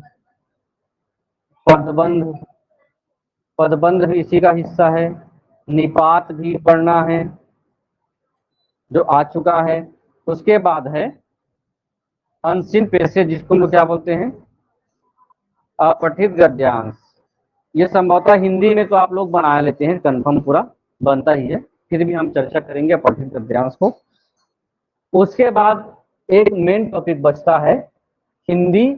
पदबंध, पदबंध भी इसी का हिस्सा है। निपात भी पढ़ना है जो आ चुका है। उसके बाद है अनसिन पैसेज, जिसको लोग क्या बोलते हैं, अपठित गद्यांश। ये संभवतः हिंदी में तो आप लोग बना लेते हैं, कंफर्म पूरा बनता ही है, फिर भी हम चर्चा करेंगे अपठित गद्यांश को। उसके बाद एक मेन टॉपिक बचता है हिंदी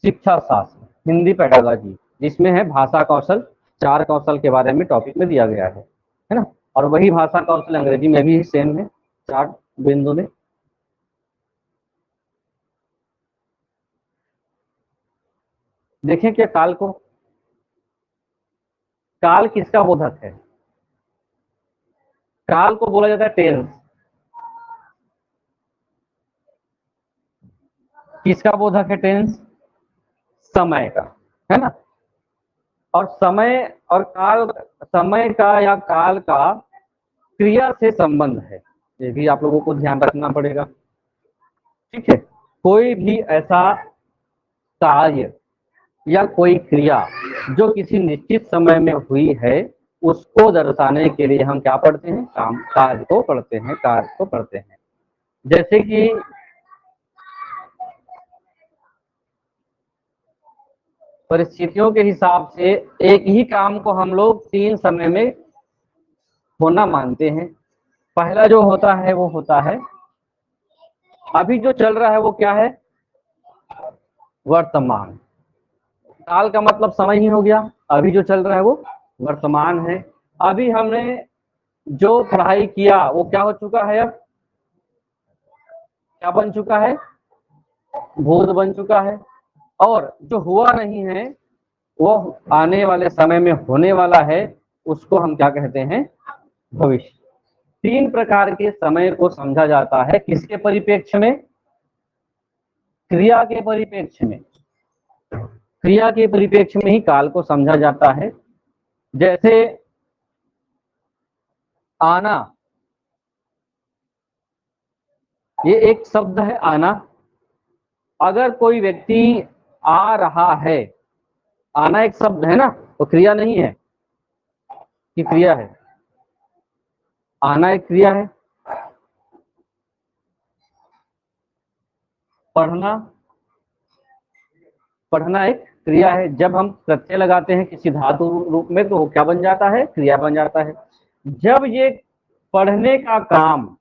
शिक्षा शास्त्र, हिंदी पेडागॉजी, जिसमें है भाषा कौशल, 4 कौशल के बारे में टॉपिक में दिया गया है ना। और वही भाषा कौशल अंग्रेजी में भी सेम है, 4 बिंदु में। देखें क्या काल को, काल किसका बोधक है? काल को बोला जाता है टेंस। किसका बोधक है टेंस? समय का, है ना। और समय और काल, समय का या काल का क्रिया से संबंध है, ये भी आप लोगों को ध्यान रखना पड़ेगा। ठीक है, कोई भी ऐसा कार्य या कोई क्रिया जो किसी निश्चित समय में हुई है, उसको दर्शाने के लिए हम क्या पढ़ते हैं, काम, कार्य को पढ़ते हैं, कार्य को पढ़ते हैं। जैसे कि परिस्थितियों के हिसाब से एक ही काम को हम लोग 3 समय में होना मानते हैं। पहला जो होता है वो होता है अभी जो चल रहा है, वो क्या है? वर्तमान। काल का मतलब समय ही हो गया। अभी जो चल रहा है वो वर्तमान है। अभी हमने जो पढ़ाई किया वो क्या हो चुका है? अब क्या बन चुका है? भूत बन चुका है। और जो हुआ नहीं है वो आने वाले समय में होने वाला है, उसको हम क्या कहते हैं? भविष्य। 3 प्रकार के समय को समझा जाता है। किसके परिप्रेक्ष्य में? क्रिया के परिप्रेक्ष्य में। क्रिया के परिप्रेक्ष्य में ही काल को समझा जाता है। जैसे आना, ये एक शब्द है आना। अगर कोई व्यक्ति आ रहा है, आना एक शब्द है ना, वो क्रिया नहीं है कि क्रिया है? आना एक क्रिया है। पढ़ना, पढ़ना एक क्रिया है। जब हम प्रत्यय लगाते हैं किसी धातु रूप में तो वो क्या बन जाता है? क्रिया बन जाता है। जब ये पढ़ने का काम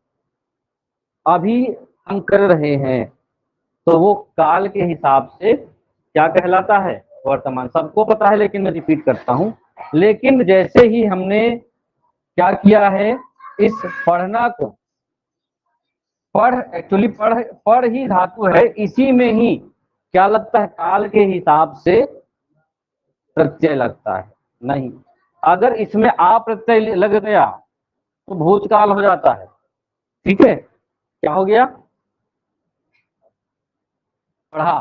अभी हम कर रहे हैं तो वो काल के हिसाब से क्या कहलाता है? वर्तमान। सबको पता है लेकिन मैं रिपीट करता हूं। लेकिन जैसे ही हमने क्या किया है, इस पढ़ना को, पढ़ एक्चुअली पढ़ ही धातु है, इसी में ही क्या लगता है? काल के हिसाब से प्रत्यय लगता है। नहीं, अगर इसमें आ प्रत्यय लग गया तो भूतकाल हो जाता है। ठीक है, क्या हो गया? पढ़ा।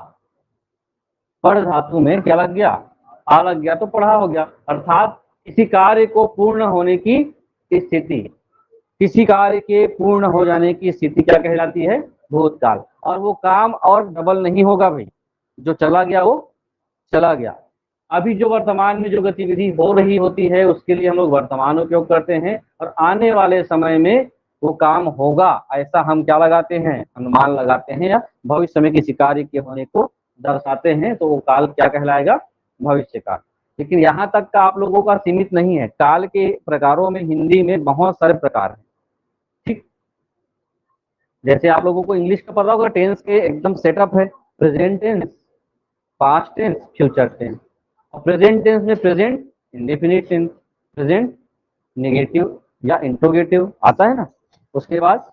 पढ़ धातु में क्या लग गया? आ लग गया तो पढ़ा हो गया। अर्थात किसी कार्य को पूर्ण होने की स्थिति, किसी कार्य के पूर्ण हो जाने की स्थिति क्या कहलाती है? भूतकाल। और वो काम और डबल नहीं होगा भाई, जो चला गया वो चला गया। अभी जो वर्तमान में जो गतिविधि हो रही होती है उसके लिए हम लोग वर्तमान उपयोग करते हैं, और आने वाले समय में वो काम होगा ऐसा हम क्या लगाते हैं? अनुमान लगाते हैं, या भविष्य में किसी कार्य के होने को दर्शाते हैं, तो वो काल क्या कहलाएगा? भविष्य काल। लेकिन यहाँ तक का आप लोगों का सीमित नहीं है। काल के प्रकारों में हिंदी में बहुत सारे प्रकार हैं। ठीक, जैसे आप लोगों को इंग्लिश का पता होगा, टेंस के एकदम सेटअप है। Present tense, past tense, future tense. और प्रेजेंट टेंस में present indefinite tense, present negative या इंट्रोगेटिव आता है ना। उसके बाद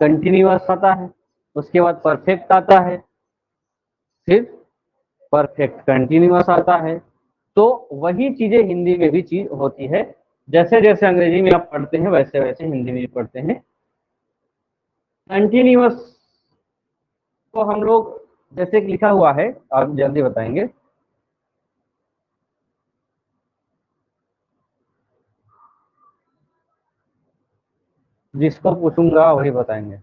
कंटिन्यूअस आता है, उसके बाद परफेक्ट आता है, फिर परफेक्ट कंटिन्यूअस आता है। तो वही चीजें हिंदी में भी चीज होती है। जैसे जैसे अंग्रेजी में आप पढ़ते हैं वैसे वैसे हिंदी में भी पढ़ते हैं। कंटिन्यूअस को हम लोग, जैसे लिखा हुआ है, आप जल्दी बताएंगे। जिसको पूछूंगा वही बताएंगे।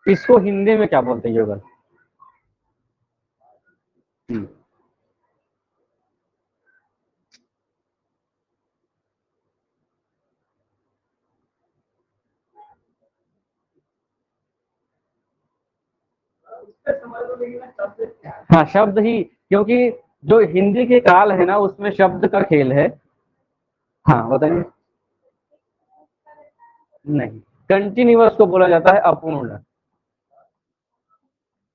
इसको हिंदी में क्या बोलते हैं युगल? हाँ, शब्द ही, क्योंकि जो हिंदी के काल है ना उसमें शब्द का खेल है। हाँ बताइए। नहीं, कंटिन्यूअस को बोला जाता है अपूर्ण।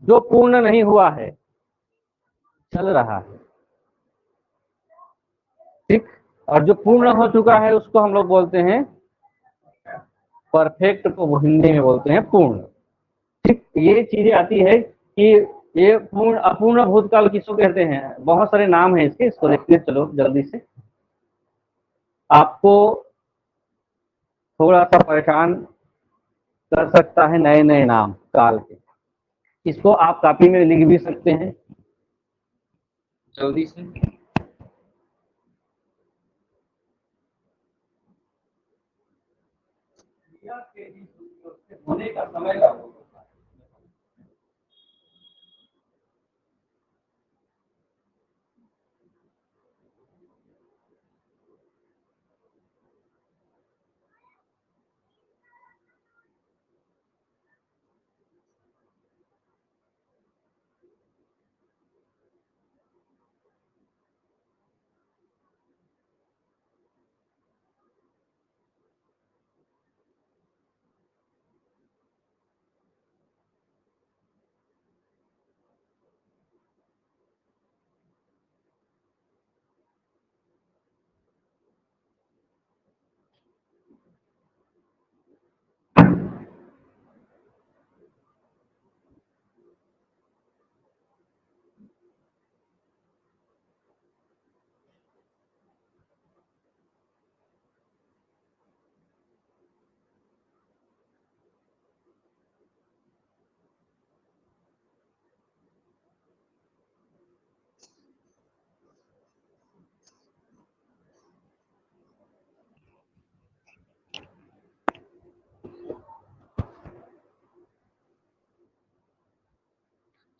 जो पूर्ण नहीं हुआ है, चल रहा है। ठीक। और जो पूर्ण हो चुका है उसको हम लोग बोलते हैं परफेक्ट, को वो हिंदी में बोलते हैं पूर्ण। ठीक, ये चीजें आती है कि ये पूर्ण अपूर्ण भूतकाल किसको कहते हैं? बहुत सारे नाम है इसके, इसको देखते हैं चलो जल्दी से। आपको थोड़ा सा परेशान कर सकता है नए नए नाम काल के। इसको आप कॉपी में लिख भी सकते हैं जल्दी से। होने का समय का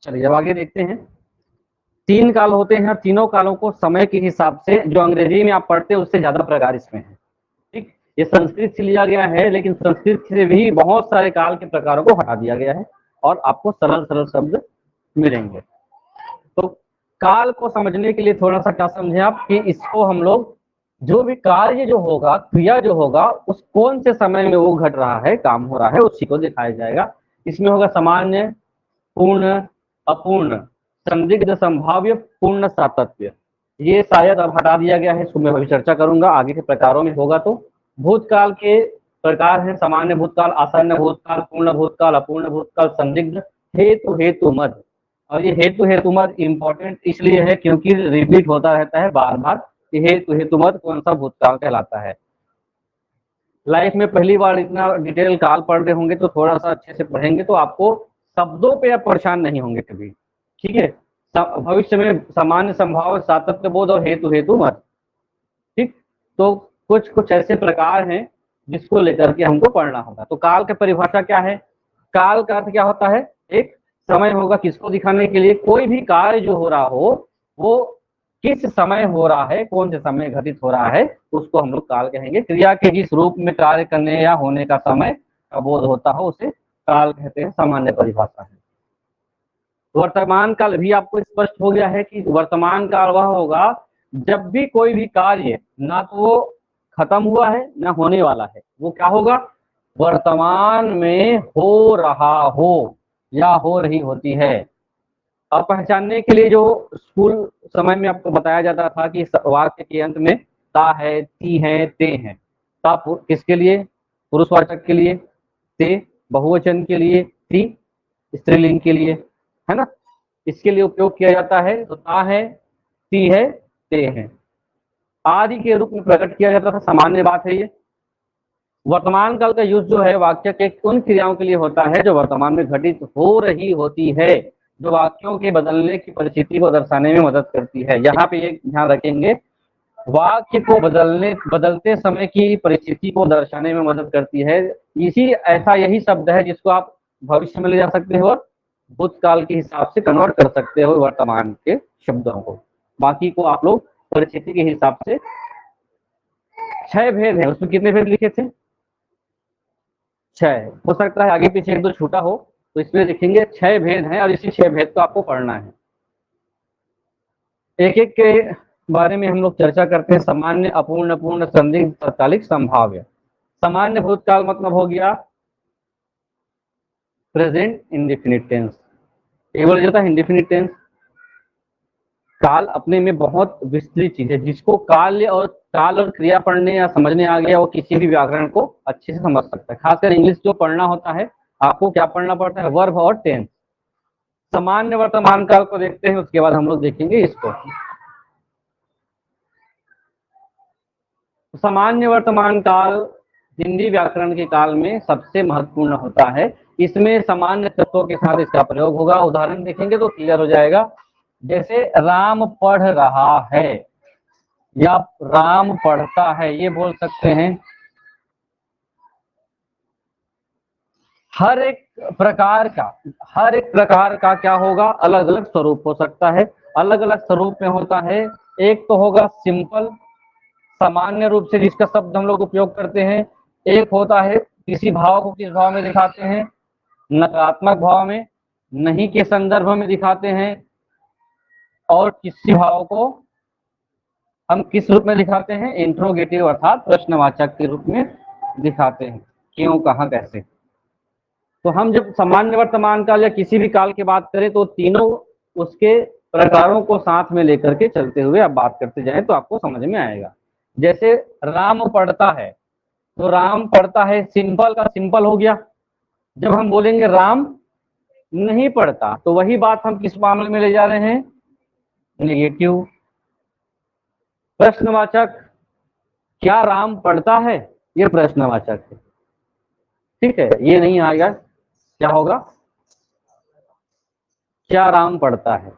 चलिए अब आगे देखते हैं। 3 काल होते हैं, तीनों कालों को समय के हिसाब से जो अंग्रेजी में आप पढ़ते हैं उससे ज्यादा प्रकार इसमें है। ठीक, ये संस्कृत से लिया गया है, लेकिन संस्कृत से भी बहुत सारे काल के प्रकारों को हटा दिया गया है और आपको सरल सरल शब्द मिलेंगे। तो काल को समझने के लिए थोड़ा सा क्या समझें आप कि इसको हम लोग जो भी कार्य जो होगा, क्रिया जो होगा, उस कौन से समय में वो घट रहा है, काम हो रहा है, उसी को दिखाया जाएगा। इसमें होगा सामान्य, पूर्ण, अपूर्ण, संदिग्ध, संभाव्य, पूर्ण, सातत्य। ये शायद अब हटा दिया गया है, इसको मैं अभी चर्चा करूंगा आगे के प्रकारों में होगा। तो भूतकाल के प्रकार है सामान्य भूतकाल, आसन्न भूतकाल, पूर्ण भूतकाल, अपूर्ण भूतकाल, संदिग्ध, हेतु, हेतु मद। और ये हेतु हेतु मद इंपॉर्टेंट इसलिए है क्योंकि रिपीट होता रहता है बार बार कि हेतु हेतु मद कौन सा भूतकाल कहलाता है। लाइफ में पहली बार इतना डिटेल काल पढ़ रहे होंगे तो थोड़ा सा अच्छे से पढ़ेंगे तो आपको शब्दों पे आप परेशान नहीं होंगे कभी। ठीक है, भविष्य में सामान्य, संभाव्य, सातत्य बोध और हेतु हेतु मत। ठीक, तो कुछ कुछ ऐसे प्रकार हैं जिसको लेकर के हमको पढ़ना होगा। तो काल की परिभाषा क्या है? काल का अर्थ क्या होता है? एक समय होगा किसको दिखाने के लिए, कोई भी कार्य जो हो रहा हो वो किस समय हो रहा है, कौन से समय घटित हो रहा है, उसको हम लोग काल कहेंगे। क्रिया के जिस रूप में कार्य करने या होने का समय का बोध होता हो उसे काल कहते हैं, सामान्य परिभाषा है। वर्तमान काल भी आपको स्पष्ट हो गया है कि वर्तमान काल वह होगा जब भी कोई भी कार्य ना तो वो खत्म हुआ है ना होने वाला है, वो क्या होगा? वर्तमान में हो रहा हो या हो रही होती है। अब पहचानने के लिए जो स्कूल समय में आपको बताया जाता था कि वाक्य के अंत में ता है, ती है, ते हैं। ता किसके लिए? पुरुषवाचक के लिए, ते बहुवचन के लिए, ती स्त्रीलिंग के लिए, है ना, इसके लिए उपयोग किया जाता है। तो ता है, ती है, ते है, आदि के रूप में प्रकट किया जाता था, सामान्य बात है ये। वर्तमान काल का यूज जो है वाक्य के उन क्रियाओं के लिए होता है जो वर्तमान में घटित हो रही होती है, जो वाक्यों के बदलने की परिस्थिति को दर्शाने में मदद करती है। यहाँ पे एक ध्यान रखेंगे, वाक्य को बदलते समय की परिस्थिति को दर्शाने में मदद करती है। यही शब्द है जिसको आप भविष्य में ले जा सकते हो और भूतकाल के हिसाब से कन्वर्ट कर सकते हो वर्तमान के शब्दों को। बाकी को आप लोग परिस्थिति के हिसाब से 6 भेद है, उसमें कितने भेद लिखे थे? 6। हो सकता है आगे पीछे एक दो छूटा हो, तो इसमें लिखेंगे 6 भेद हैं और इसी 6 भेद को आपको पढ़ना है। एक एक के बारे में हम लोग चर्चा करते हैं। सामान्य, अपूर्ण, पूर्ण, संदिग्ध, तत्कालिक, संभाव्य। सामान्य भूतकाल मतलब हो गया प्रेजेंट इंडेफिनिट टेंस। एक बोला जाता है इंडेफिनिट टेंस। काल अपने में बहुत विस्तृत चीज है, जिसको काल और क्रिया पढ़ने या समझने आ गया वो किसी भी व्याकरण को अच्छे से समझ सकता है। खासकर इंग्लिश जो पढ़ना होता है आपको क्या पढ़ना पड़ता है? वर्ब और टेंस। सामान्य वर्तमान काल को देखते हैं, उसके बाद हम लोग देखेंगे इसको। सामान्य वर्तमान काल हिंदी व्याकरण के काल में सबसे महत्वपूर्ण होता है। इसमें सामान्य तत्वों के साथ इसका प्रयोग होगा। उदाहरण देखेंगे तो क्लियर हो जाएगा। जैसे राम पढ़ रहा है या राम पढ़ता है, ये बोल सकते हैं। हर एक प्रकार का क्या होगा? अलग अलग स्वरूप हो सकता है। अलग अलग स्वरूप में होता है। एक तो होगा सिंपल, सामान्य रूप से जिसका शब्द हम लोग उपयोग करते हैं। एक होता है किसी भाव को किस भाव में दिखाते हैं? नकारात्मक भाव में, नहीं के संदर्भ में दिखाते हैं। और किसी भाव को हम किस रूप में दिखाते हैं? इंट्रोगेटिव अर्थात प्रश्नवाचक के रूप में दिखाते हैं। क्यों, कहां, कैसे। तो हम जब सामान्य वर्तमान काल या किसी भी काल की बात करें तो तीनों उसके प्रकारों को साथ में लेकर के चलते हुए आप बात करते जाएं तो आपको समझ में आएगा। जैसे राम पढ़ता है, तो राम पढ़ता है सिंपल का सिंपल हो गया। जब हम बोलेंगे राम नहीं पढ़ता तो वही बात हम किस मामले में ले जा रहे हैं? नेगेटिव। प्रश्नवाचक, क्या राम पढ़ता है? ये प्रश्नवाचक है, ठीक है, ये नहीं आएगा। क्या होगा? क्या राम पढ़ता है।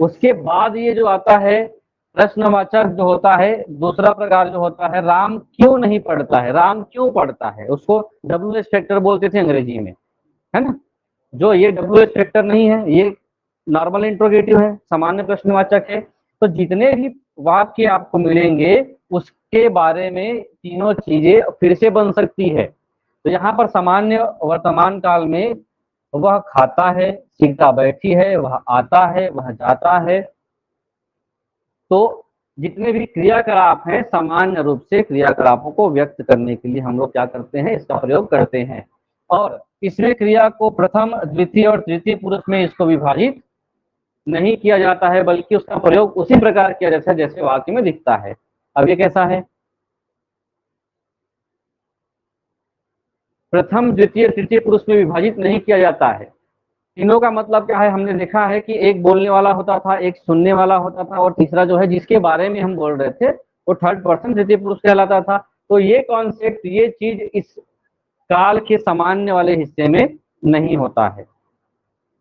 उसके बाद ये जो आता है प्रश्नवाचक जो होता है, दूसरा प्रकार जो होता है राम क्यों नहीं पढ़ता है। राम क्यों पढ़ता है, उसको WH फैक्टर बोलते थे अंग्रेजी में, है ना। जो ये WH फैक्टर नहीं है, ये नॉर्मल इंट्रोगेटिव है, सामान्य प्रश्नवाचक है। तो जितने भी वाक्य आपको मिलेंगे उसके बारे में तीनों चीजें फिर से बन सकती है। तो यहाँ पर सामान्य वर्तमान काल में वह खाता है, सीता बैठी है, वह आता है, वह जाता है। तो जितने भी क्रियाकलाप हैं सामान्य रूप से क्रियाकलापों को व्यक्त करने के लिए हम लोग क्या करते हैं, इसका प्रयोग करते हैं। और इसमें क्रिया को प्रथम, द्वितीय और तृतीय पुरुष में इसको विभाजित नहीं किया जाता है, बल्कि उसका प्रयोग उसी प्रकार किया जाता है जैसे वाक्य में दिखता है। अब ये कैसा है, प्रथम, द्वितीय, तृतीय पुरुष में विभाजित नहीं किया जाता है। तीनों का मतलब क्या है, हमने देखा है कि एक बोलने वाला होता था, एक सुनने वाला होता था, और तीसरा जो है जिसके बारे में हम बोल रहे थे वो थर्ड पर्सन तृतीय पुरुष कहलाता था। तो ये कॉन्सेप्ट, ये चीज इस काल के सामान्य वाले हिस्से में नहीं होता है।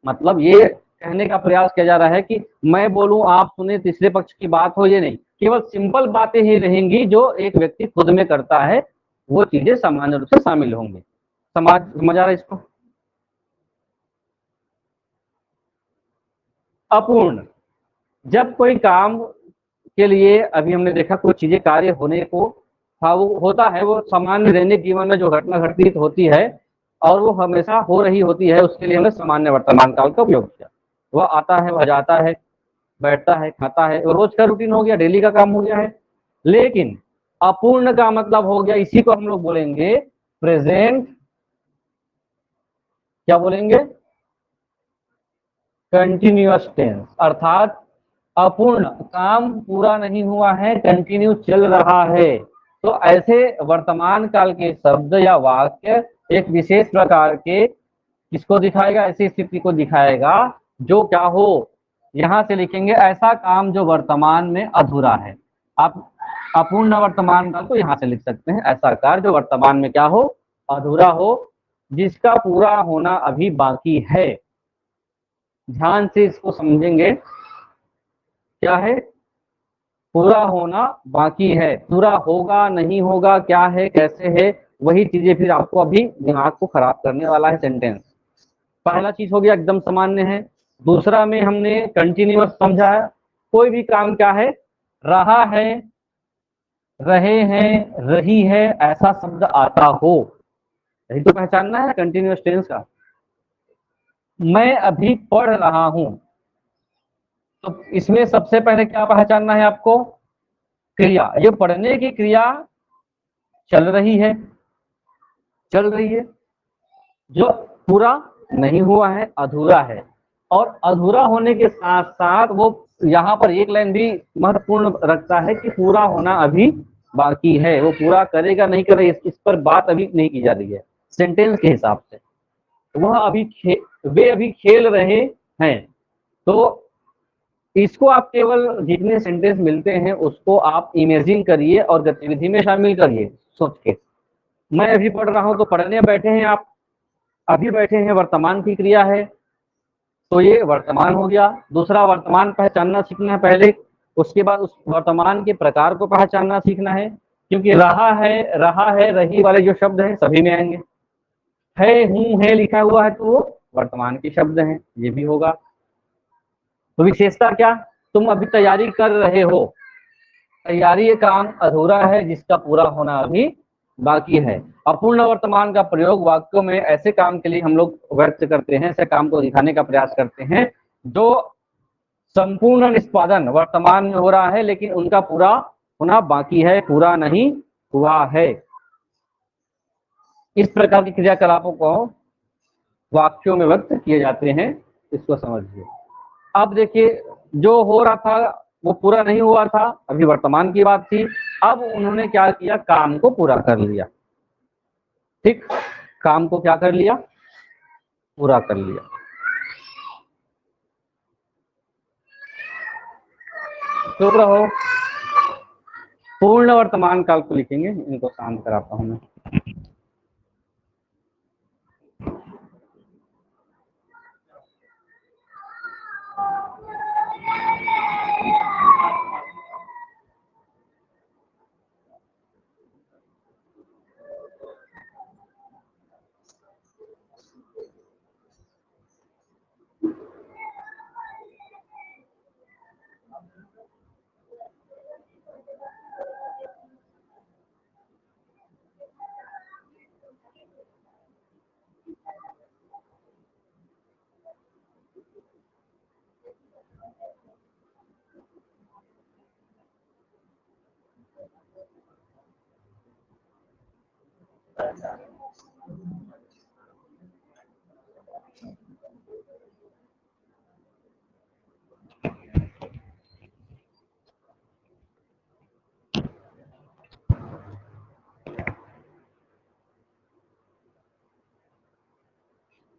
मतलब ये कहने का प्रयास किया जा रहा है कि मैं बोलूं, आप सुने, तीसरे पक्ष की बात हो, ये नहीं, केवल सिंपल बातें ही रहेंगी जो एक व्यक्ति खुद में करता है, वो चीजें सामान्य रूप से शामिल होंगी। समझ आ रहा है इसको। अपूर्ण, जब कोई काम के लिए, अभी हमने देखा कुछ चीजें कार्य होने को, हाँ वो होता है, वो सामान्य दैनिक जीवन में जो घटना घटित होती है और वो हमेशा हो रही होती है, उसके लिए हमने सामान्य वर्तमान काल का उपयोग किया। वह आता है, वह जाता है, बैठता है, खाता है, वो रोज का रूटीन हो गया, डेली का काम हो गया है। लेकिन अपूर्ण का मतलब हो गया, इसी को हम लोग बोलेंगे प्रेजेंट, क्या बोलेंगे, कंटिन्यूअस टेंस। अर्थात अपूर्ण, काम पूरा नहीं हुआ है, कंटिन्यू चल रहा है। तो ऐसे वर्तमान काल के शब्द या वाक्य एक विशेष प्रकार के किसको दिखाएगा, ऐसी स्थिति को दिखाएगा जो क्या हो, यहां से लिखेंगे ऐसा काम जो वर्तमान में अधूरा है। आप अपूर्ण वर्तमान काल को यहां से लिख सकते हैं, ऐसा कार्य जो वर्तमान में क्या हो, अधूरा हो, जिसका पूरा होना अभी बाकी है। ध्यान से इसको समझेंगे, क्या है, पूरा होना बाकी है, पूरा होगा नहीं होगा, क्या है, कैसे है, वही चीजें फिर आपको अभी दिमाग को खराब करने वाला है सेंटेंस। पहला चीज हो गया एकदम सामान्य है। दूसरा में हमने कंटिन्यूअस समझा है, कोई भी काम क्या है, रहा है, रहे हैं, रही है, ऐसा शब्द आता हो, यही तो पहचानना है कंटिन्यूअस टेंस का। मैं अभी पढ़ रहा हूं, तो इसमें सबसे पहले क्या पहचानना है आपको, क्रिया, ये पढ़ने की क्रिया चल रही है, चल रही है, जो पूरा नहीं हुआ है, अधूरा है। और अधूरा होने के साथ साथ वो यहाँ पर एक लाइन भी महत्वपूर्ण रखता है कि पूरा होना अभी बाकी है, वो पूरा करेगा नहीं करेगा इस पर बात अभी नहीं की जा रही है सेंटेंस के हिसाब से। वह अभी वे अभी खेल रहे हैं। तो इसको आप केवल जितने सेंटेंस मिलते हैं उसको आप इमेजिन करिए और गतिविधि में शामिल करिए सोच के। मैं अभी पढ़ रहा हूँ, तो पढ़ने बैठे हैं आप, अभी बैठे हैं, वर्तमान की क्रिया है, तो ये वर्तमान हो गया। दूसरा, वर्तमान पहचानना सीखना है पहले, उसके बाद उस वर्तमान के प्रकार को पहचानना सीखना है, क्योंकि रहा है, रही वाले जो शब्द हैं सभी में आएंगे। है, हूं, है लिखा हुआ है, तो वो वर्तमान के शब्द हैं, ये भी होगा। तो विशेषता क्या, तुम अभी तैयारी कर रहे हो, तैयारी ये काम अधूरा है जिसका पूरा होना अभी बाकी है। अपूर्ण वर्तमान का प्रयोग वाक्यों में ऐसे काम के लिए हम लोग व्यक्त करते हैं, ऐसे काम को दिखाने का प्रयास करते हैं जो संपूर्ण निष्पादन वर्तमान में हो रहा है लेकिन उनका पूरा होना बाकी है, पूरा नहीं हुआ है। इस प्रकार की क्रियाकलापों को वाक्यों में व्यक्त किए जाते हैं, इसको समझिए। अब देखिए, जो हो रहा था वो पूरा नहीं हुआ था, अभी वर्तमान की बात थी। अब उन्होंने क्या किया, काम को पूरा कर लिया। ठीक, काम को क्या कर लिया, पूरा कर लिया। चुप रहो, पूर्ण वर्तमान काल को लिखेंगे, इनको शांत कराता हूं मैं।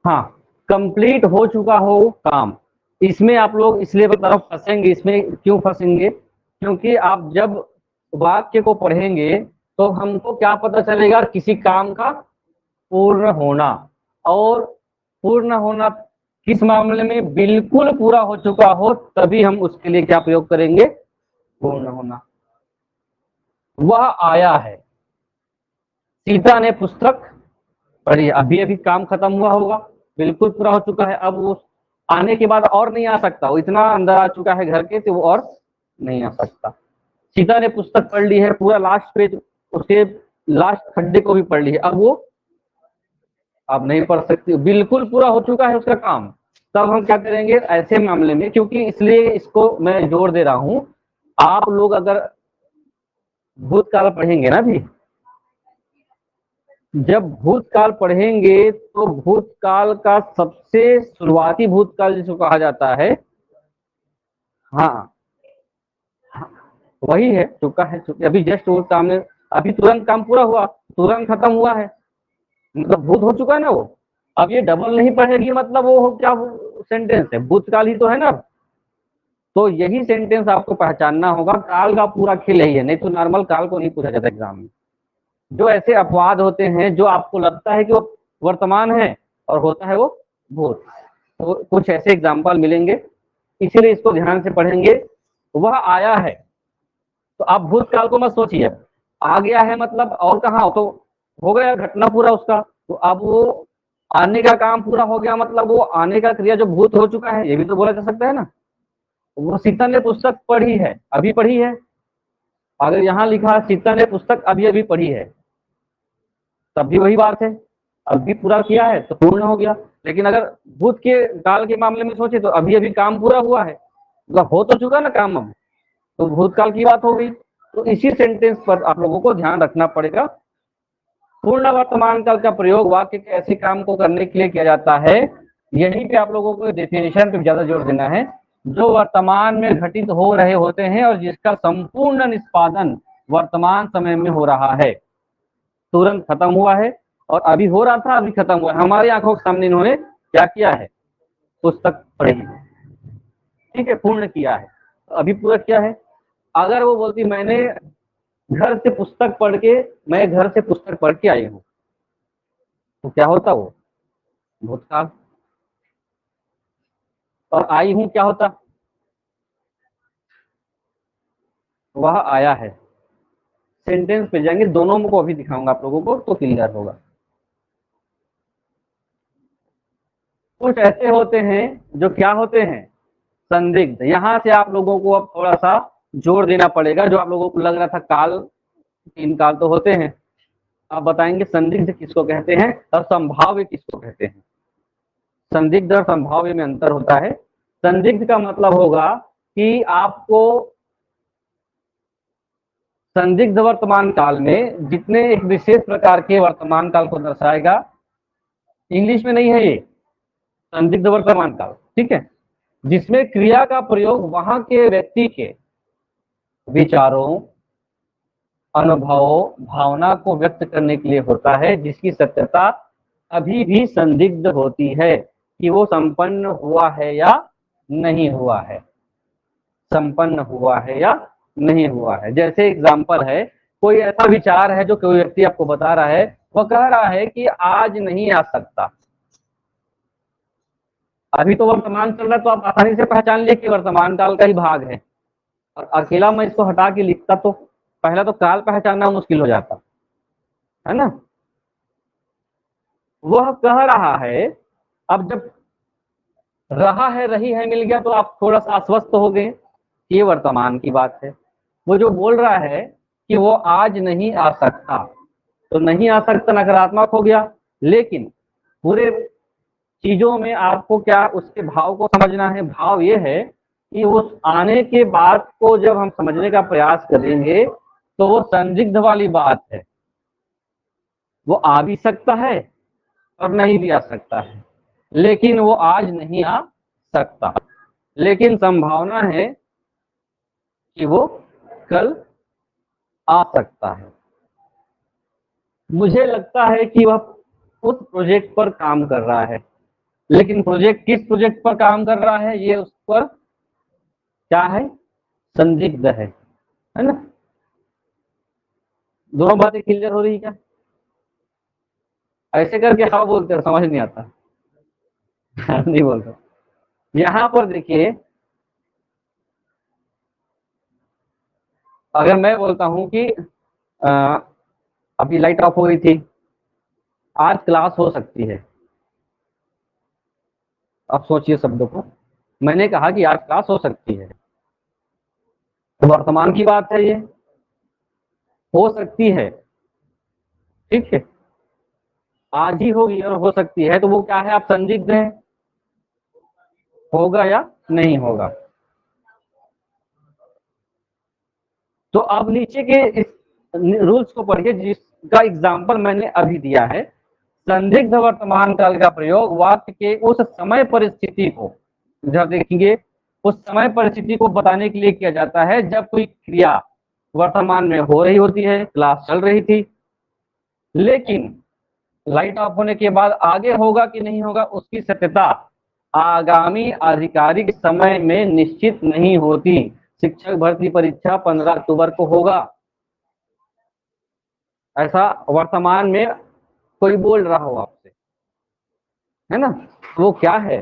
हाँ, कंप्लीट हो चुका हो काम। इसमें आप लोग इसलिए बता रहा हूँ फंसेंगे, इसमें क्यों फंसेंगे, क्योंकि आप जब वाक्य को पढ़ेंगे तो हमको क्या पता चलेगा, किसी काम का पूर्ण होना। और पूर्ण होना किस मामले में, बिल्कुल पूरा हो चुका हो तभी हम उसके लिए क्या प्रयोग करेंगे, पूर्ण होना। वह आया है, सीता ने पुस्तक पढ़ी, अभी अभी काम खत्म हुआ होगा, बिल्कुल पूरा हो चुका है, अब वो आने के बाद और नहीं आ सकता, वो इतना अंदर आ चुका है घर के तो वो और नहीं आ सकता। सीता ने पुस्तक पढ़ ली है, पूरा लास्ट पेज, उसके लास्ट खड्डे को भी पढ़ ली है, अब वो अब नहीं पढ़ सकती, बिल्कुल पूरा हो चुका है उसका काम। तब हम क्या करेंगे ऐसे मामले में, क्योंकि इसलिए इसको मैं जोर दे रहा हूं, आप लोग अगर भूतकाल पढ़ेंगे ना भी, जब भूतकाल पढ़ेंगे तो भूतकाल का सबसे शुरुआती भूतकाल जिसको कहा जाता है, हाँ, वही है चुका है, चुका अभी जस्ट वो काम में, अभी तुरंत काम पूरा हुआ, तुरंत खत्म हुआ है, मतलब भूत हो चुका है ना वो। अब ये डबल नहीं पढ़ेगी मतलब वो क्या सेंटेंस है, भूतकाल ही तो है ना। तो यही सेंटेंस आपको पहचानना होगा, काल का पूरा खेल यही है, नहीं तो नॉर्मल काल को नहीं पूछा जाता एग्जाम में। जो ऐसे अपवाद होते हैं जो आपको लगता है कि वो वर्तमान है और होता है वो भूत, तो कुछ ऐसे एग्जाम्पल मिलेंगे, इसीलिए इसको ध्यान से पढ़ेंगे। वह आया है, तो आप भूतकाल को मत सोचिए, आ गया है मतलब और कहाँ, तो हो गया घटना पूरा उसका, तो अब वो आने का काम पूरा हो गया मतलब वो आने का क्रिया जो भूत हो चुका है, ये भी तो बोला जा सकता है ना। वो सीता ने पुस्तक पढ़ी है, अभी पढ़ी है, अगर यहाँ लिखा सीता ने पुस्तक अभी अभी पढ़ी है तब भी वही बात है, अभी पूरा किया है तो पूर्ण हो गया। लेकिन अगर भूत के काल के मामले में सोचे तो अभी अभी काम पूरा हुआ है, मतलब हो तो चुका ना काम, अब तो भूतकाल की बात हो गई। तो इसी सेंटेंस पर आप लोगों को ध्यान रखना पड़ेगा। पूर्ण वर्तमान काल का प्रयोग वाक्य के ऐसे काम को करने के लिए किया जाता है, यहीं पे आप लोगों को डेफिनेशन पे ज्यादा जोर देना है, जो वर्तमान में घटित हो रहे होते हैं और जिसका संपूर्ण निष्पादन वर्तमान समय में हो रहा है, तुरंत खत्म हुआ है और अभी हो रहा था, अभी खत्म हुआ है, हमारी आंखों के सामने इन्होंने क्या किया है, पुस्तक पढ़ी है, ठीक है, पूर्ण किया है, अभी पूरा किया है। अगर वो बोलती मैंने घर से पुस्तक पढ़ के, मैं घर से पुस्तक पढ़ के आई हूँ, तो क्या होता वो भूतकाल, और आई हूँ क्या होता, वह आया है। सेंटेंस पे जाएंगे, दोनों को अभी दिखाऊंगा आप लोगों को तो क्लियर होगा। कुछ ऐसे होते हैं जो क्या होते हैं, संदिग्ध। यहाँ से आप लोगों को अब थोड़ा सा जोर देना पड़ेगा, जो आप लोगों को लग रहा था काल, तीन काल तो होते हैं, आप बताएंगे संदिग्ध किसको कहते हैं और संभाव्य किसको कहते हैं। संदिग्ध और संभाव्य में अंतर होता है। संदिग्ध का मतलब होगा कि आपको संदिग्ध वर्तमान काल में जितने एक विशेष प्रकार के वर्तमान काल को दर्शाएगा, इंग्लिश में नहीं है ये संदिग्ध वर्तमान काल, ठीक है, जिसमें क्रिया का प्रयोग वहां के व्यक्ति के विचारों, अनुभवों, भावना को व्यक्त करने के लिए होता है, जिसकी सत्यता अभी भी संदिग्ध होती है कि वो संपन्न हुआ है या नहीं हुआ है, संपन्न हुआ है या नहीं हुआ है। जैसे एग्जाम्पल है, कोई ऐसा विचार है जो कोई व्यक्ति आपको बता रहा है, वो कह रहा है कि आज नहीं आ सकता, अभी तो वर्तमान चल रहा है तो आप आसानी से पहचान लिए कि वर्तमान काल का ही भाग है, और अकेला मैं इसको हटा के लिखता तो पहला तो काल पहचानना मुश्किल हो जाता है ना। वह कह रहा है, अब जब रहा है रही है मिल गया तो आप थोड़ा सा आश्वस्त हो गए, ये वर्तमान की बात है। वो जो बोल रहा है कि वो आज नहीं आ सकता, तो नहीं आ सकता नकारात्मक हो गया, लेकिन पूरे चीजों में आपको क्या उसके भाव को समझना है। भाव ये है कि उस आने के बाद को जब हम समझने का प्रयास करेंगे तो वो संदिग्ध वाली बात है, वो आ भी सकता है और नहीं भी आ सकता है, लेकिन वो आज नहीं आ सकता, लेकिन संभावना है कि वो कल आ सकता है। मुझे लगता है कि वह उस प्रोजेक्ट पर काम कर रहा है, लेकिन प्रोजेक्ट किस प्रोजेक्ट पर काम कर रहा है ये उस पर क्या है, संदिग्ध है ना। दोनों बातें क्लियर हो रही है क्या? ऐसे करके हाँ बोलते हो, समझ नहीं आता। नहीं बोलते। यहाँ पर देखिए, अगर मैं बोलता हूँ कि अभी लाइट ऑफ हो गई थी, आज क्लास हो सकती है। अब सोचिए शब्दों को, मैंने कहा कि आज क्लास हो सकती है, तो वर्तमान की बात है, ये हो सकती है, ठीक है, आज ही होगी और हो सकती है, तो वो क्या है, आप संदिग्ध हैं, होगा या नहीं होगा। तो अब नीचे के इस रूल्स को पढ़िए जिसका एग्जाम्पल मैंने अभी दिया है। संदिग्ध वर्तमान काल का प्रयोग वाक्य के उस समय परिस्थिति को, जब देखेंगे उस समय परिस्थिति को बताने के लिए किया जाता है जब कोई क्रिया वर्तमान में हो रही होती है, क्लास चल रही थी, लेकिन लाइट ऑफ होने के बाद आगे होगा कि नहीं होगा उसकी सत्यता आगामी आधिकारिक समय में निश्चित नहीं होती। शिक्षक भर्ती परीक्षा 15 अक्टूबर को होगा, ऐसा वर्तमान में कोई बोल रहा हो आपसे, है ना, वो क्या है,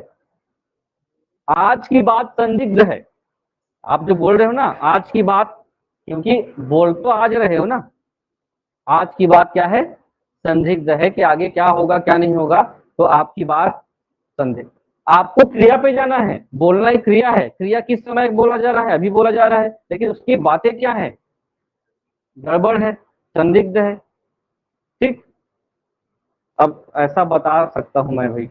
आज की बात संदिग्ध है। आप जो बोल रहे हो ना आज की बात, क्योंकि बोल तो आज रहे हो ना, आज की बात क्या है, संदिग्ध है कि आगे क्या होगा क्या नहीं होगा, तो आपकी बात संदिग्ध। आपको क्रिया पे जाना है, बोलना ही क्रिया है, क्रिया किस समय बोला जा रहा है, अभी बोला जा रहा है, लेकिन उसकी बातें क्या है, गड़बड़ है, संदिग्ध है, ठीक। अब ऐसा बता सकता हूं मैं भाई,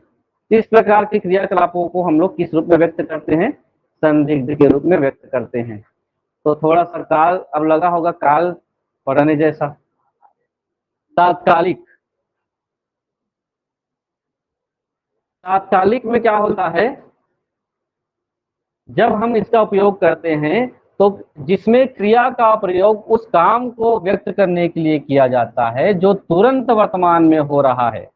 इस प्रकार के क्रियाकलापों को हम लोग किस रूप में व्यक्त करते हैं, संदिग्ध के रूप में व्यक्त करते हैं। तो थोड़ा सा काल अब लगा होगा, काल पढ़ने जैसा। तात्कालिक, तात्कालिक में क्या होता है, जब हम इसका उपयोग करते हैं तो जिसमें क्रिया का प्रयोग उस काम को व्यक्त करने के लिए किया जाता है जो तुरंत वर्तमान में हो रहा है।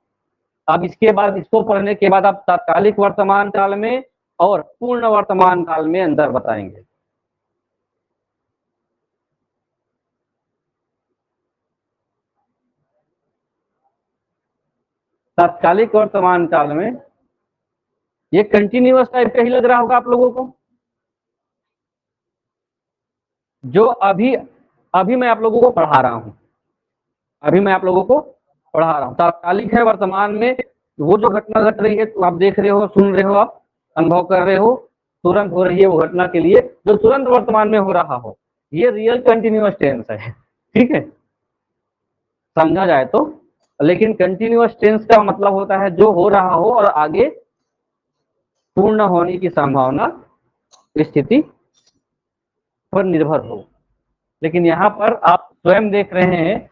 अब इसके बाद इसको पढ़ने के बाद आप तात्कालिक वर्तमान काल में और पूर्ण वर्तमान काल में अंतर बताएंगे। तात्कालिक वर्तमान काल में ये कंटिन्यूअस टाइप का ही लग रहा होगा आप लोगों को, जो अभी अभी मैं आप लोगों को पढ़ा रहा हूं, अभी मैं आप लोगों को पढ़ा रहा हूं। तात्कालिक है वर्तमान में, वो जो घटना घट रही है तो आप देख रहे हो, सुन रहे हो, आप अनुभव कर रहे हो, तुरंत हो रही है वो घटना के लिए जो तुरंत वर्तमान में हो रहा हो, ये रियल कंटिन्यूअस टेंस है, ठीक है, समझा जाए तो। लेकिन कंटिन्यूअस टेंस का मतलब होता है जो हो रहा हो और आगे पूर्ण होने की संभावना स्थिति पर निर्भर हो। लेकिन यहाँ पर आप स्वयं देख रहे हैं,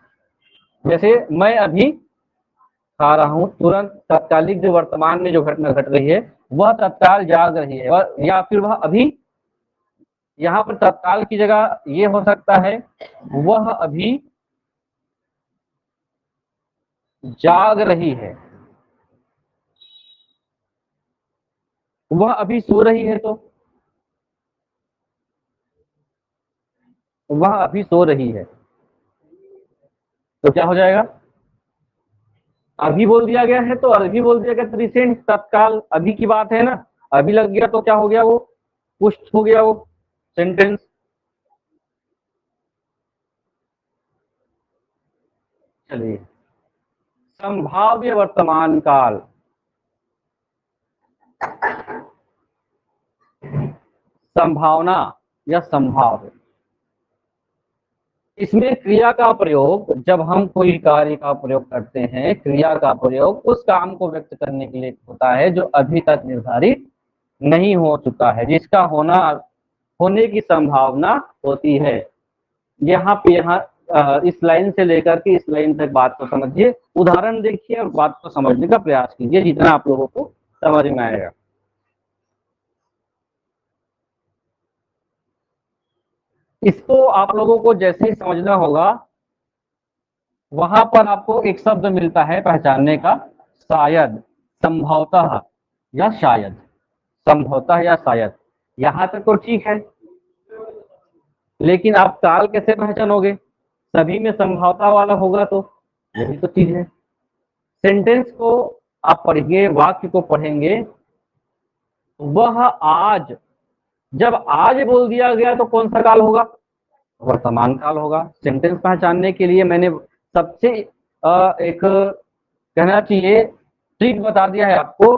जैसे मैं अभी खा रहा हूं, तुरंत तत्कालिक जो वर्तमान में जो घटना घट रही है वह तत्काल जाग रही है, या फिर वह अभी, यहाँ पर तत्काल की जगह ये हो सकता है वह अभी जाग रही है, वह अभी सो रही है, तो वह अभी सो रही है, तो क्या हो जाएगा, अभी बोल दिया गया है तो अभी बोल दिया गया, तो रिसेंट तत्काल अभी की बात है ना, अभी लग गया तो क्या हो गया, वो पुष्ट हो गया वो सेंटेंस। चलिए, संभाव्य वर्तमान काल, संभावना या संभाव्य, इसमें क्रिया का प्रयोग, जब हम कोई कार्य का प्रयोग करते हैं, क्रिया का प्रयोग उस काम को व्यक्त करने के लिए होता है जो अभी तक निर्धारित नहीं हो चुका है, जिसका होने की संभावना होती है। यहाँ पे इस लाइन से लेकर के इस लाइन तक बात को समझिए, उदाहरण देखिए और बात को समझने का प्रयास कीजिए, जितना आप लोगों को समझ में आएगा। इसको आप लोगों को जैसे ही समझना होगा, वहां पर आपको एक शब्द मिलता है पहचानने का, शायद, संभवतः या शायद, संभवतः या शायद। यहां तक तो ठीक है, लेकिन आप काल कैसे पहचानोगे? सभी में संभावता वाला होगा, तो यही तो चीज है। सेंटेंस को आप पढ़िए, वाक्य को पढ़ेंगे, वह आज, जब आज बोल दिया गया तो कौन सा काल होगा? वर्तमान काल होगा। सेंटेंस पहचानने के लिए मैंने सबसे एक कहना चाहिए ट्रिक बता दिया है आपको।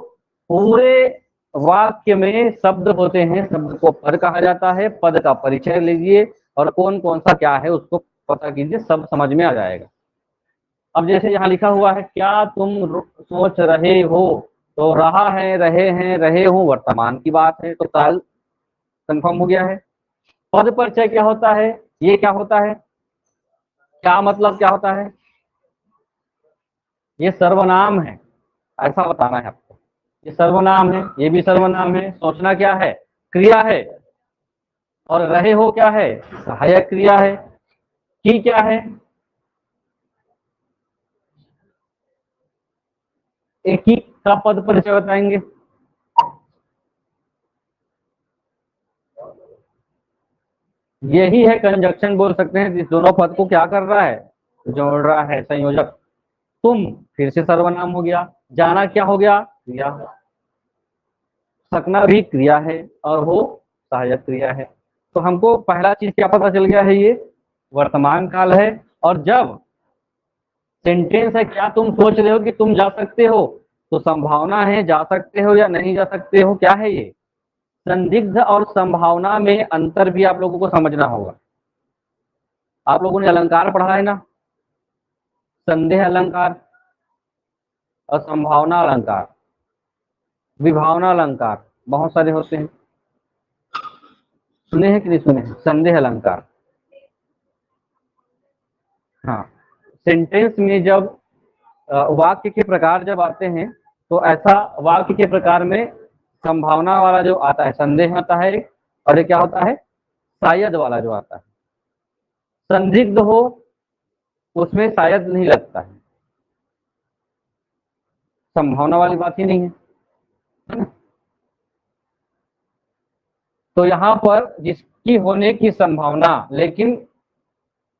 पूरे वाक्य में शब्द होते हैं, शब्द को पद कहा जाता है, पद का परिचय लीजिए और कौन कौन सा क्या है उसको पता कीजिए, सब समझ में आ जाएगा। अब जैसे यहाँ लिखा हुआ है, क्या तुम सोच रहे हो, तो रहा है, रहे हैं, रहे हो वर्तमान की बात है, तो काल कंफर्म हो गया है। पद परिचय क्या होता है? ये क्या होता है? क्या मतलब क्या होता है? ये सर्वनाम है, ऐसा बताना है आपको। ये सर्वनाम है, ये भी सर्वनाम है। सोचना क्या है? क्रिया है। और रहे हो क्या है? सहायक क्रिया है। की क्या है? एक ही का पद परिचय बताएंगे। यही है कंजक्शन, बोल सकते हैं, जिस दोनों पद को क्या कर रहा है? जोड़ रहा है, संयोजक। तुम फिर से सर्वनाम हो गया। जाना क्या हो गया? क्रिया। सकना भी क्रिया है और वो सहायक क्रिया है। तो हमको पहला चीज क्या पता चल गया है? ये वर्तमान काल है। और जब सेंटेंस है, क्या तुम सोच रहे हो कि तुम जा सकते हो, तो संभावना है जा सकते हो या नहीं जा सकते हो। क्या है ये? संदिग्ध और संभावना में अंतर भी आप लोगों को समझना होगा। आप लोगों ने अलंकार पढ़ा है ना, संदेह अलंकार और संभावना अलंकार, विभावना अलंकार, बहुत सारे होते हैं। सुने हैं कि नहीं सुने? संदेह अलंकार। हाँ, सेंटेंस में जब वाक्य के प्रकार जब आते हैं, तो ऐसा वाक्य के प्रकार में संभावना वाला जो आता है, संदेह आता है, और ये क्या होता है? शायद वाला जो आता है। संदिग्ध हो, उसमें शायद नहीं लगता है, संभावना वाली बात ही नहीं है। तो यहाँ पर जिसकी होने की संभावना लेकिन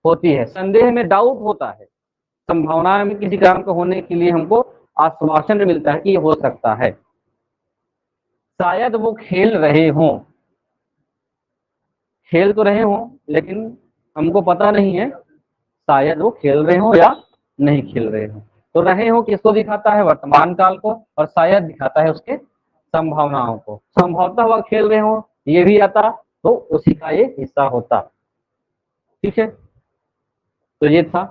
होती है, संदेह में डाउट होता है, संभावना में किसी काम को होने के लिए हमको आश्वासन मिलता है कि ये हो सकता है। शायद वो खेल रहे हों, खेल तो रहे हों लेकिन हमको पता नहीं है शायद वो खेल रहे हो या नहीं खेल रहे हो। तो रहे हो किसको दिखाता है? वर्तमान काल को। और शायद दिखाता है उसके संभावनाओं को। संभवतः वह खेल रहे हो, ये भी आता तो उसी का ये हिस्सा होता। ठीक है, तो ये था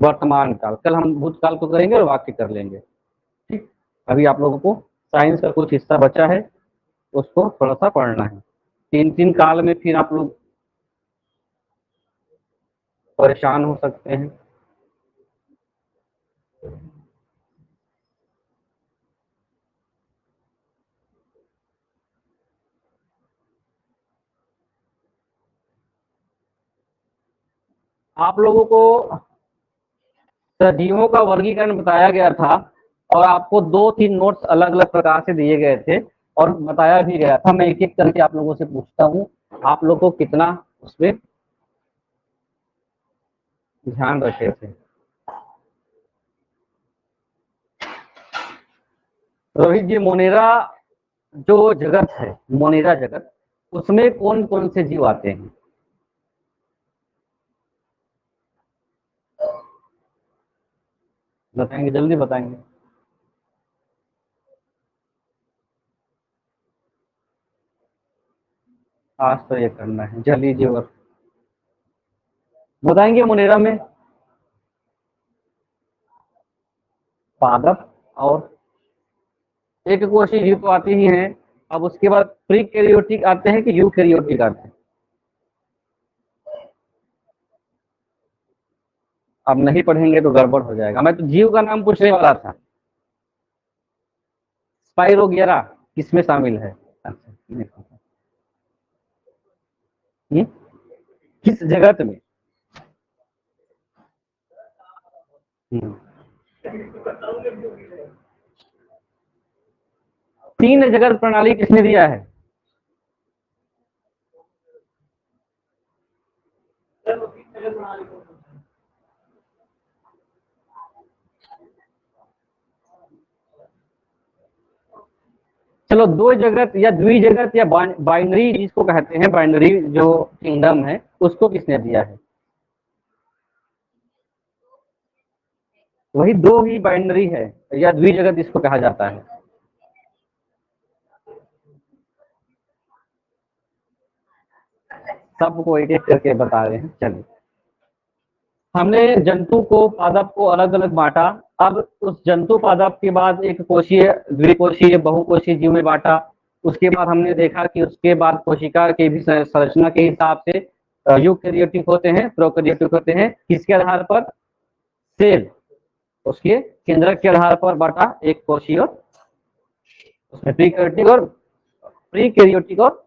वर्तमान काल। कल हम भूतकाल को करेंगे और वाक्य कर लेंगे। ठीक, अभी आप लोगों को साइंस का कुछ हिस्सा बचा है, उसको थोड़ा सा पढ़ना है। तीन तीन काल में फिर आप लोग परेशान हो सकते हैं। आप लोगों को सदियों का वर्गीकरण बताया गया था और आपको दो तीन नोट्स अलग अलग प्रकार से दिए गए थे और बताया भी गया था। मैं एक एक करके आप लोगों से पूछता हूँ, आप लोग को कितना उसमें ध्यान रखे थे। रोहित जी, मोनेरा जो जगत है, मोनेरा जगत, उसमें कौन कौन से जीव आते हैं? बताएंगे? जल्दी बताएंगे। आज तो ये करना है, जल्दी जीव बताएंगे। मोनेरा में पादप और एक कोशी जीव तो आती ही हैं। अब उसके बाद प्री कैरियोटिक आते हैं कि यूकैरियोटिक आते हैं? अब नहीं पढ़ेंगे तो गड़बड़ हो जाएगा। मैं तो जीव का नाम पूछने वाला था। स्पाइरोगियरा किसमें शामिल है? अच्छा, किस जगत में? हम्म। तीन जगत प्रणाली किसने दिया है? चलो, दो जगत या द्विजगत या बाइनरी जिसको कहते हैं, बाइनरी जो किंगडम है, उसको किसने दिया है? वही दो ही बाइनरी है या द्विजगत इसको कहा जाता है। सबको एक एक करके बता रहे हैं। चलिए, हमने जंतु को, पादप को अलग अलग बांटा। अब उस जंतु पादप के बाद एक कोशीय, द्विकोशीय, बहुकोशीय जीव में बांटा। उसके बाद हमने देखा कि उसके बाद कोशिका के भी संरचना के हिसाब से यूकेरियोटिक होते हैं, प्रोकैरियोटिक होते हैं। किसके आधार पर? सेल, उसके केंद्रक के आधार पर बांटा, एक कोशीय, उसमें प्रीकैरियोटिक और प्रीकैरियोटिक और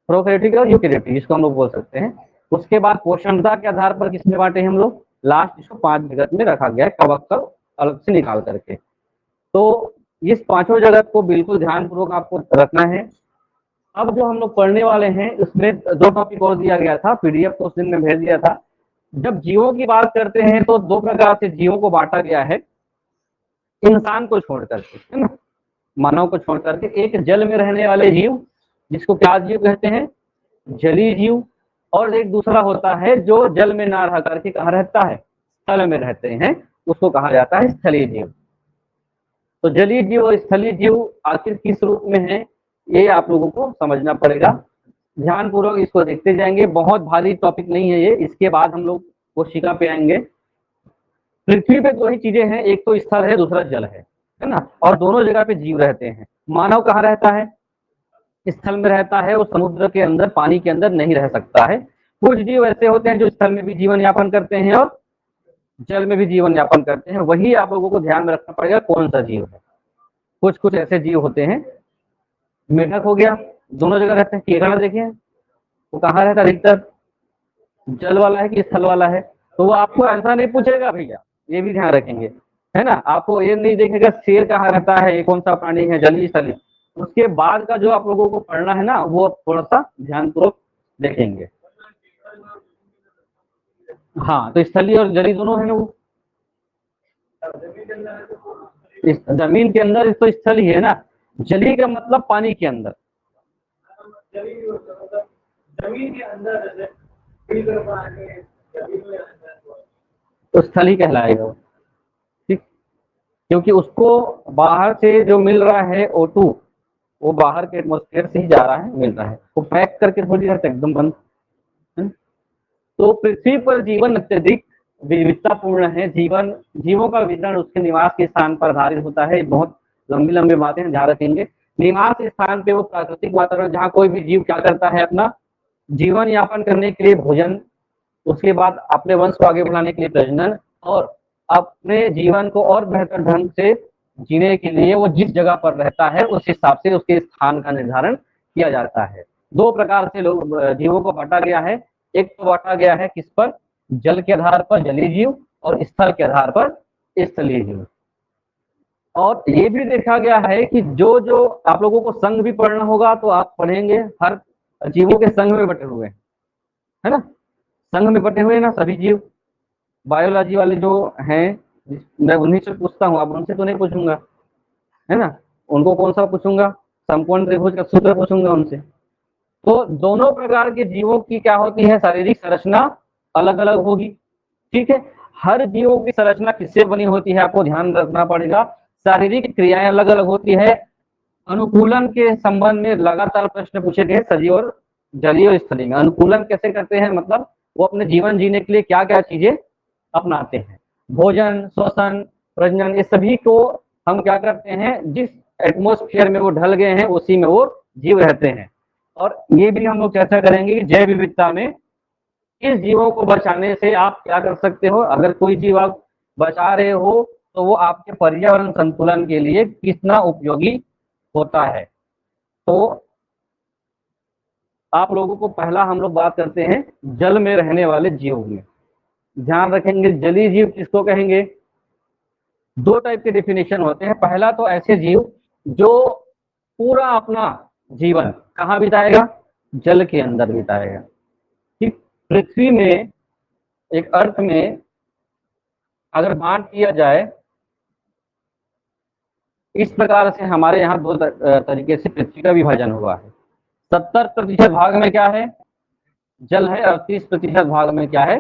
प्रोकैरियोटिक और यूकेरियोटिक, जिसको हम लोग बोल सकते हैं। उसके बाद पोषणता के आधार पर किसमें बांटे हम लोग? लास्ट इसको 5 जगत में रखा गया है, कवक का अलग से निकाल करके। तो इस पांचों जगत को बिल्कुल ध्यानपूर्वक आपको रखना है। अब जो हम लोग पढ़ने वाले हैं उसमें 2 टॉपिक और दिया गया था, पीडीएफ तो उस दिन में भेज दिया था। जब जीवों की बात करते हैं तो 2 प्रकार से जीवों को बांटा गया है, इंसान को छोड़ करके, है ना, मानव को छोड़ करके। एक जल में रहने वाले जीव, जिसको क्या जीव कहते हैं? जलीय जीव। और एक दूसरा होता है जो जल में ना रह करके कहाँ रहता है? स्थल में रहते हैं, उसको कहा जाता है स्थलीय जीव। तो जलीय जीव और स्थलीय जीव आखिर किस रूप में है, ये आप लोगों को समझना पड़ेगा। ध्यानपूर्वक इसको देखते जाएंगे। बहुत भारी टॉपिक नहीं है ये। इसके बाद हम लोग कोशिका पे आएंगे। पृथ्वी पे 2 ही चीजें हैं, एक तो स्थल है, दूसरा जल है ना, और दोनों जगह पे जीव रहते हैं। मानव कहाँ रहता है? स्थल में रहता है, वो समुद्र के अंदर, पानी के अंदर नहीं रह सकता है। कुछ जीव ऐसे होते हैं जो स्थल में भी जीवन यापन करते हैं और जल में भी जीवन यापन करते हैं। वही आप लोगों को ध्यान में रखना पड़ेगा कौन सा जीव है। कुछ कुछ ऐसे जीव होते हैं, मेढक हो गया, दोनों जगह रहते हैं। केकड़ा देखिए, वो कहाँ रहता है अधिकतर? जल वाला है कि स्थल वाला है? तो वो आपको ऐसा नहीं पूछेगा भैया, ये भी ध्यान रखेंगे, है ना। आपको ये नहीं देखेगा शेर कहाँ रहता है, ये कौन सा प्राणी है, जलीय स्थलीय। उसके बाद का जो आप लोगों को पढ़ना है ना, वो थोड़ा सा ध्यानपूर्वक देखेंगे। हाँ, तो स्थलीय और जलीय दोनों है ना। वो इस जमीन के अंदर तो स्थल ही है ना। जलीय का मतलब पानी के अंदर। जमीन के अंदर तो स्थल ही कहलाएगा वो। ठीक, क्योंकि उसको बाहर से जो मिल रहा है O2, वो बाहर के एटमोस्फेयर से ही जा रहा है, मिल रहा है, वो पैक करके थोड़ी रहता है एकदम बंद। तो पृथ्वी पर जीवन अत्यधिक विविधतापूर्ण है। जीवन, जीवों का वितरण उसके निवास के स्थान पर आधारित होता है। बहुत लंबी लंबी बातें हैं, ध्यान रखेंगे। निवास स्थान पे वो प्राकृतिक वातावरण जहाँ कोई भी जीव क्या करता है, अपना जीवन यापन करने के लिए भोजन, उसके बाद अपने वंश को आगे बढ़ाने के लिए प्रजनन, और अपने जीवन को और बेहतर ढंग से जीने के लिए वो जिस जगह पर रहता है उस हिसाब से उसके स्थान का निर्धारण किया जाता है। 2 प्रकार से लोग जीवों को बांटा गया है। एक तो बांटा गया है किस पर? जल के आधार पर जलीय जीव, और स्थल के आधार पर स्थलीय जीव। और ये भी देखा गया है कि जो जो आप लोगों को संघ भी पढ़ना होगा तो आप पढ़ेंगे, हर जीवों के संघ में बटे हुए, है ना, संघ में बटे हुए ना सभी जीव। बायोलॉजी वाले जो हैं, मैं उन्हीं से पूछता हूँ, अब उनसे तो नहीं पूछूंगा, है ना। उनको कौन सा पूछूंगा? समकोण त्रिभुज का सूत्र पूछूंगा उनसे। तो दोनों प्रकार के जीवों की क्या होती है, शारीरिक संरचना अलग अलग होगी। ठीक है, हर जीवों की संरचना किससे बनी होती है, आपको ध्यान रखना पड़ेगा। शारीरिक क्रियाएं अलग अलग होती है। अनुकूलन के संबंध में लगातार प्रश्न पूछे गए, सजीव और जलीय और स्थलीय में। अनुकूलन कैसे करते हैं, मतलब वो अपने जीवन जीने के लिए क्या क्या चीजें अपनाते हैं। भोजन, श्वसन, प्रजनन, ये सभी को हम क्या करते हैं, जिस एटमोस्फियर में वो ढल गए हैं उसी में वो जीव रहते हैं। और ये भी हम लोग चर्चा करेंगे कि जैव विविधता में इस जीवों को बचाने से आप क्या कर सकते हो, अगर कोई जीव आप बचा रहे हो तो वो आपके पर्यावरण संतुलन के लिए कितना उपयोगी होता है। तो आप लोगों को पहला हम लोग बात करते हैं जल में रहने वाले जीवों में। ध्यान रखेंगे जलीय जीव किसको कहेंगे। दो टाइप के डेफिनेशन होते हैं। पहला तो ऐसे जीव जो पूरा अपना जीवन कहाँ बिताएगा, जल के अंदर बिताएगा। ठीक, पृथ्वी में एक अर्थ में अगर बांट किया जाए इस प्रकार से, हमारे यहाँ दो तरीके से पृथ्वी का विभाजन हुआ है। 70% भाग में क्या है, जल है, और 30% भाग में क्या है,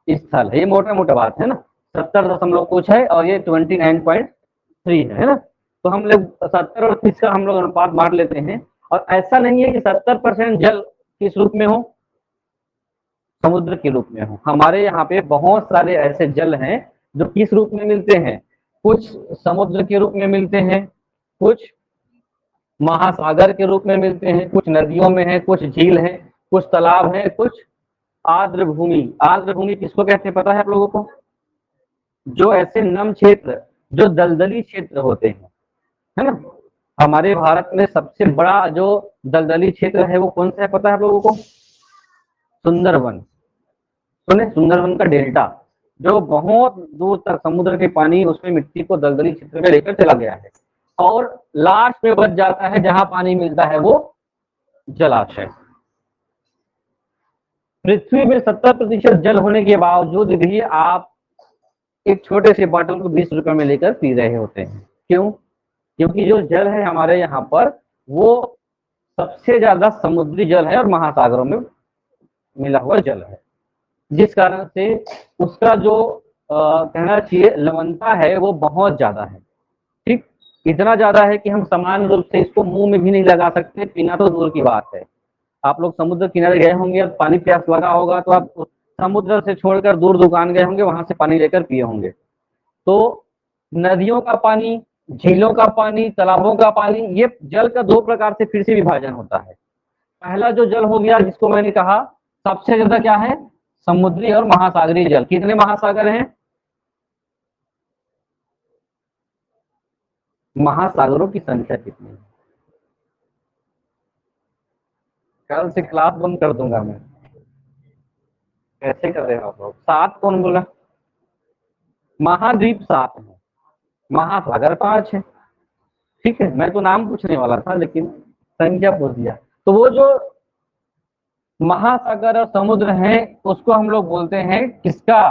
स्थल है। ये मोटा मोटा बात है ना, 70 कुछ है और ये 29.3 है ना। तो हम लोग 70 और 30 का हम लोग अनुपात बांट लेते हैं। और ऐसा नहीं है कि 70% जल किस रूप में हो, समुद्र के रूप में हो। हमारे यहाँ पे बहुत सारे ऐसे जल हैं जो किस रूप में मिलते हैं, कुछ समुद्र के रूप में मिलते हैं, कुछ महासागर के रूप में मिलते हैं, कुछ नदियों में है, कुछ झील है, कुछ तालाब है, कुछ आर्द्र भूमि। आर्द्र भूमि किसको कहते हैं पता है आप लोगों को, जो ऐसे नम क्षेत्र, जो दलदली क्षेत्र होते हैं, है ना। हमारे भारत में सबसे बड़ा जो दलदली क्षेत्र है वो कौन सा है पता है आप लोगों को, सुंदरवन। सुने, सुंदरवन का डेल्टा जो बहुत दूर तक समुद्र के पानी उसमें मिट्टी को दलदली क्षेत्र में लेकर चला गया है, और लास्ट में बच जाता है जहां पानी मिलता है वो जलाशय। पृथ्वी में 70% जल होने के बावजूद भी आप एक छोटे से बॉटल को 20 रुपए में लेकर पी रहे होते हैं। क्यों? क्योंकि जो जल है हमारे यहाँ पर वो सबसे ज्यादा समुद्री जल है और महासागरों में मिला हुआ जल है, जिस कारण से उसका जो कहना चाहिए लवणता है वो बहुत ज्यादा है। ठीक, इतना ज्यादा है कि हम सामान्य रूप से इसको मुंह में भी नहीं लगा सकते, पीना तो दूर की बात है। आप लोग समुद्र किनारे गए होंगे, पानी प्यास लगा होगा तो आप समुद्र से छोड़कर दूर दुकान गए होंगे, वहां से पानी लेकर पिए होंगे। तो नदियों का पानी, झीलों का पानी, तालाबों का पानी, ये जल का दो प्रकार से फिर से विभाजन होता है। पहला जो जल हो गया जिसको मैंने कहा सबसे ज्यादा क्या है, समुद्री और महासागरीय जल। कितने महासागर हैं, महासागरों की संख्या कितनी है। कल से क्लास बंद कर दूंगा मैं। कैसे कर रहे हो आप लोग, 7 कौन बोला, महाद्वीप 7 है, महासागर 5 है। ठीक है, मैं तो नाम पूछने वाला था लेकिन संख्या पूछ दिया। तो वो जो महासागर और समुद्र है उसको हम लोग बोलते हैं किसका,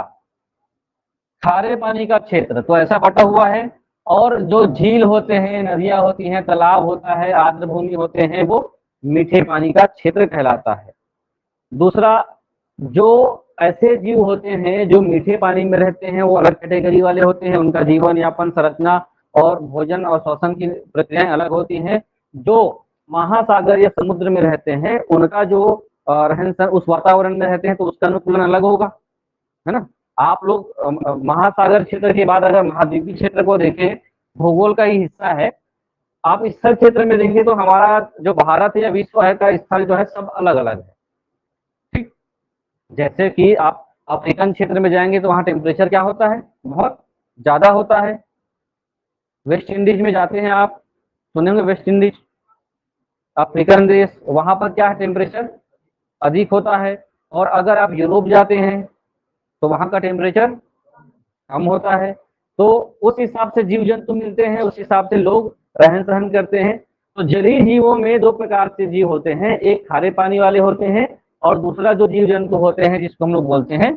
खारे पानी का क्षेत्र। तो ऐसा बटा हुआ है। और जो झील होते हैं, नदियां होती हैं, तालाब होता है, आर्द्र भूमि होते हैं, वो मीठे पानी का क्षेत्र कहलाता है। दूसरा, जो ऐसे जीव होते हैं जो मीठे पानी में रहते हैं वो अलग कैटेगरी वाले होते हैं, उनका जीवन यापन, संरचना और भोजन और श्वसन की प्रक्रियाएं अलग होती हैं। जो महासागर या समुद्र में रहते हैं उनका जो रहन सहन उस वातावरण में रहते हैं तो उसका अनुकूलन अलग होगा, है ना। आप लोग महासागर क्षेत्र के बाद अगर महाद्वीपीय क्षेत्र को देखें, भूगोल का ही हिस्सा है। आप स्थल क्षेत्र में देखें तो हमारा जो भारत या विश्व है का स्थल जो है सब अलग अलग है। ठीक, जैसे कि आप अफ्रीकन क्षेत्र में जाएंगे तो वहां टेम्परेचर क्या होता है, बहुत ज्यादा होता है। वेस्ट इंडीज में जाते हैं आप, सुने होंगे वेस्ट इंडीज, अफ्रीकन देश, वहां पर क्या है, टेम्परेचर अधिक होता है। और अगर आप यूरोप जाते हैं तो वहां का टेम्परेचर कम होता है। तो उस हिसाब से जीव जंतु मिलते हैं, उस हिसाब से लोग रहन सहन करते हैं। तो जलीय जीवों में दो प्रकार से जीव होते हैं, एक खारे पानी वाले होते हैं और दूसरा जो जीव जंतु होते हैं जिसको हम लोग बोलते हैं,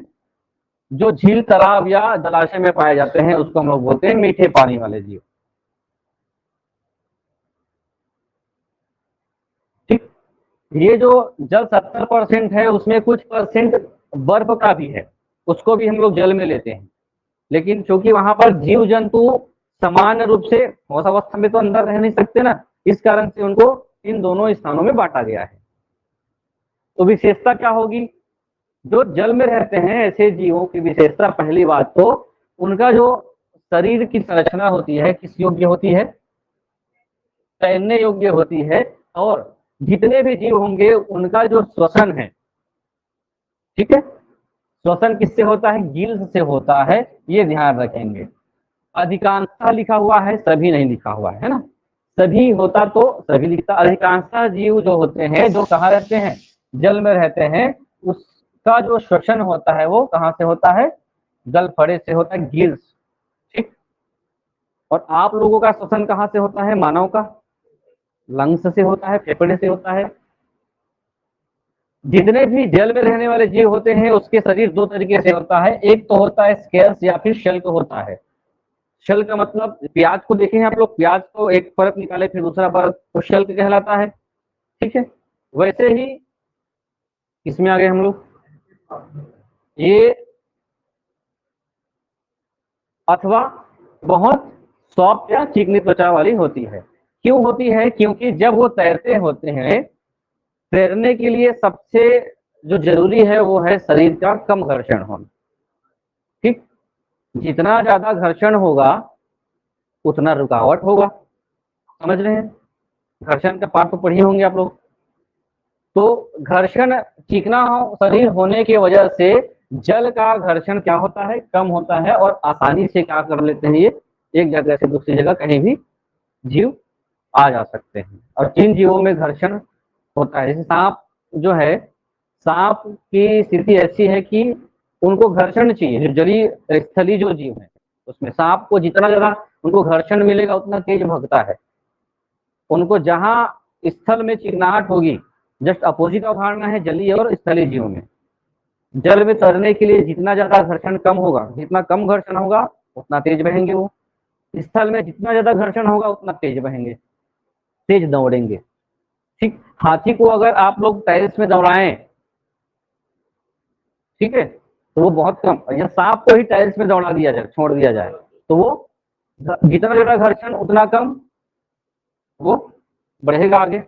जो झील, तालाब या जलाशय में पाए जाते हैं उसको हम लोग बोलते हैं मीठे पानी वाले जीव। ठीक, ये जो जल 70% है उसमें कुछ परसेंट बर्फ का भी है, उसको भी हम लोग जल में लेते हैं। लेकिन चूंकि वहां पर जीव जंतु समान रूप से ठोस अवस्था में तो अंदर रह नहीं सकते ना, इस कारण से उनको इन दोनों स्थानों में बांटा गया है। तो विशेषता क्या होगी, जो जल में रहते हैं ऐसे जीवों की विशेषता, पहली बात तो उनका जो शरीर की संरचना होती है किस योग्य होती है, तैरने योग्य होती है। और जितने भी जीव होंगे उनका जो श्वसन है, ठीक है, श्वसन किससे होता है? गिल्स से होता है, ये ध्यान रखेंगे। अधिकांशतः लिखा हुआ है, सभी नहीं लिखा हुआ है ना। सभी होता तो सभी लिखता। अधिकांशतः जीव जो होते हैं, जो कहाँ रहते हैं? जल में रहते हैं, उसका जो श्वसन होता है वो कहाँ से होता है? गलफड़े से होता है, गिल्स। ठीक। और आप लोगों का श्वसन कहाँ से होता है? मानव का लंग्स से होता है, फेफड़े से होता है। जितने भी जल में रहने वाले जीव होते हैं उसके शरीर दो तरीके से होता है। एक तो होता है स्केल्स या फिर शेल्क होता है। शेल्क का मतलब, प्याज को देखें आप लोग, प्याज को एक परत निकाले फिर दूसरा परत, तो शेल्क कहलाता है। ठीक है। वैसे ही इसमें आ गए हम लोग, ये अथवा बहुत सॉफ्ट या चिकनी त्वचा वाली होती है। क्यों होती है? क्योंकि जब वो तैरते होते हैं, तैरने के लिए सबसे जो जरूरी है वो है शरीर का कम घर्षण होना। ठीक। जितना ज्यादा घर्षण होगा उतना रुकावट होगा। समझ रहे हैं? घर्षण का पाठ तो पढ़े होंगे आप लोग। तो घर्षण चिकना शरीर होने की वजह से जल का घर्षण क्या होता है? कम होता है, और आसानी से क्या कर लेते हैं, ये एक जगह से दूसरी जगह कहीं भी जीव आ जा सकते हैं। और जिन जीवों में घर्षण होता है, जैसे सांप जो है, सांप की स्थिति ऐसी है कि उनको घर्षण चाहिए। जो जलीय स्थलीय जो जीव है उसमें सांप को जितना ज्यादा उनको घर्षण मिलेगा उतना तेज भगता है। उनको जहां स्थल में चिकनाहट होगी, जस्ट अपोजिट अवधारणा है जलीय और स्थलीय जीवों में। जल में तैरने के लिए जितना ज्यादा घर्षण कम होगा, जितना कम घर्षण होगा उतना तेज बहेंगे वो। स्थल में जितना ज्यादा घर्षण होगा उतना तेज बहेंगे, तेज दौड़ेंगे। ठीक। हाथी को अगर आप लोग टेरेस में दौड़ाएं, ठीक है, तो वो बहुत कम, या सांप को ही टेरेस में दौड़ा दिया जाए, छोड़ दिया जाए, तो वो जितना ज्यादा घर्षण उतना कम वो बढ़ेगा आगे।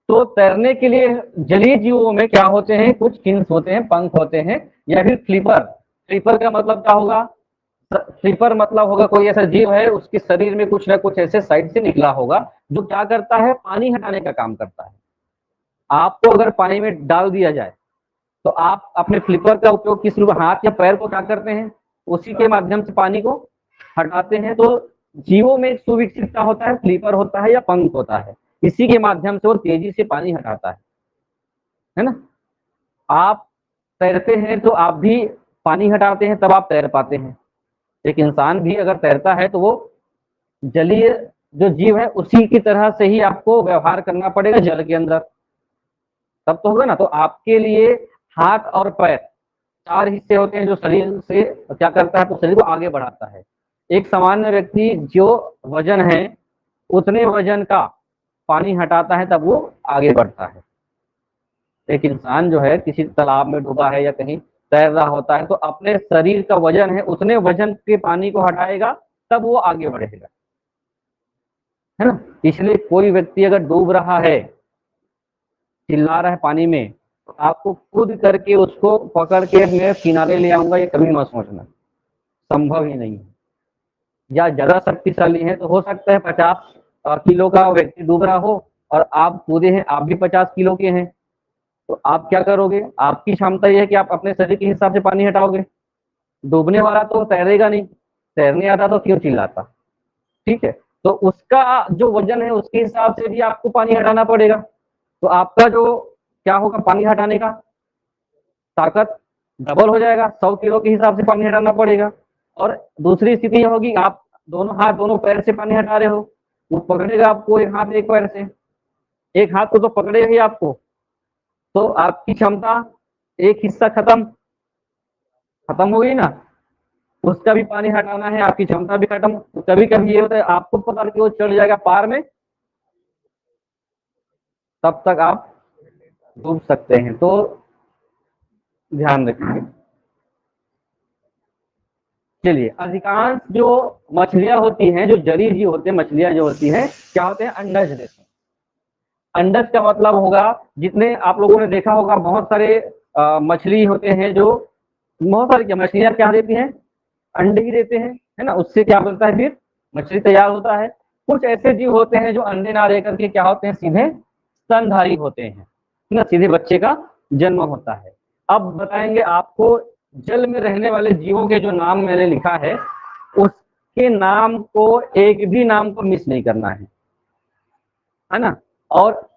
तो तैरने के लिए जलीय जीवों में क्या होते हैं? कुछ फिन्स होते हैं, पंख होते हैं, या फिर फ्लिपर। फ्लिपर का मतलब क्या होगा? फ्लिपर मतलब होगा कोई ऐसा जीव है उसके शरीर में कुछ ना कुछ ऐसे साइड से निकला होगा जो क्या करता है? पानी हटाने का काम करता है। आपको अगर पानी में डाल दिया जाए तो आप अपने फ्लिपर का उपयोग किस रूप, हाथ या पैर को क्या करते हैं? उसी के माध्यम से पानी को हटाते हैं। तो जीवों में एक सुविकसित क्या होता है? फ्लिपर होता है या पंख होता है। इसी के माध्यम से वो तेजी से पानी हटाता है ना। आप तैरते हैं तो आप भी पानी हटाते हैं, तब आप तैर पाते हैं। एक इंसान भी अगर तैरता है तो वो जलीय जो जीव है उसी की तरह से ही आपको व्यवहार करना पड़ेगा जल के अंदर, तब तो होगा ना। तो आपके लिए हाथ और पैर चार हिस्से होते हैं जो शरीर से क्या करता है? तो शरीर को आगे बढ़ाता है। एक सामान्य व्यक्ति जो वजन है उतने वजन का पानी हटाता है तब वो आगे बढ़ता है। एक इंसान जो है किसी तालाब में डूबा है या कहीं तैर रहा होता है तो अपने शरीर का वजन है उतने वजन के पानी को हटाएगा तब वो आगे बढ़ेगा, है ना। इसलिए कोई व्यक्ति अगर डूब रहा है, चिल्ला रहा है पानी में, तो आपको कूद करके उसको पकड़ के मैं किनारे ले आऊंगा, ये कभी मत सोचना, संभव ही नहीं है। या ज्यादा शक्तिशाली है तो हो सकता है 50 किलो का व्यक्ति डूब रहा हो और आप कूदे हैं, आप भी 50 किलो के हैं, तो आप क्या करोगे? आपकी क्षमता यह है कि आप अपने शरीर के हिसाब से पानी हटाओगे। डूबने वाला तो तैरेगा नहीं, तैरने आता तो क्यों चिल्लाता। ठीक है। तो उसका जो वजन है उसके हिसाब से भी आपको पानी हटाना पड़ेगा। तो आपका जो क्या होगा? पानी हटाने का ताकत डबल हो जाएगा, 100 किलो के हिसाब से पानी हटाना पड़ेगा। और दूसरी स्थिति यह होगी, आप दोनों हाथ दोनों पैर से पानी हटा रहे हो, वो पकड़ेगा आपको एक हाथ एक पैर से, एक हाथ को तो पकड़ेगा ही आपको, तो आपकी क्षमता एक हिस्सा खत्म, खत्म हो गई ना। उसका भी पानी हटाना है, आपकी क्षमता भी खत्म। कभी कभी ये होता है आपको पकड़ के वो चढ़ जाएगा पार में, तब तक आप डूब सकते हैं। तो ध्यान रखिए। चलिए, अधिकांश जो मछलियां होती हैं, जो जलीय जीव होते हैं, मछलियां जो होती हैं क्या होते हैं? अंडज देते हैं। अंडज का मतलब होगा, जितने आप लोगों ने देखा होगा बहुत सारे मछली होते हैं जो, बहुत सारी मछलियां क्या देती हैं? अंडे ही देते हैं, है ना। उससे क्या बनता है? फिर मछली तैयार होता है। कुछ ऐसे जीव होते हैं जो अंडे ना दे करके क्या होते हैं? सीधे स्तनधारी होते हैं, ना, सीधे बच्चे का जन्म होता है। अब बताएंगे आपको जल में रहने वाले जीवों के जो नाम मैंने लिखा है उसके नाम को एक भी नाम को मिस नहीं करना है ना। और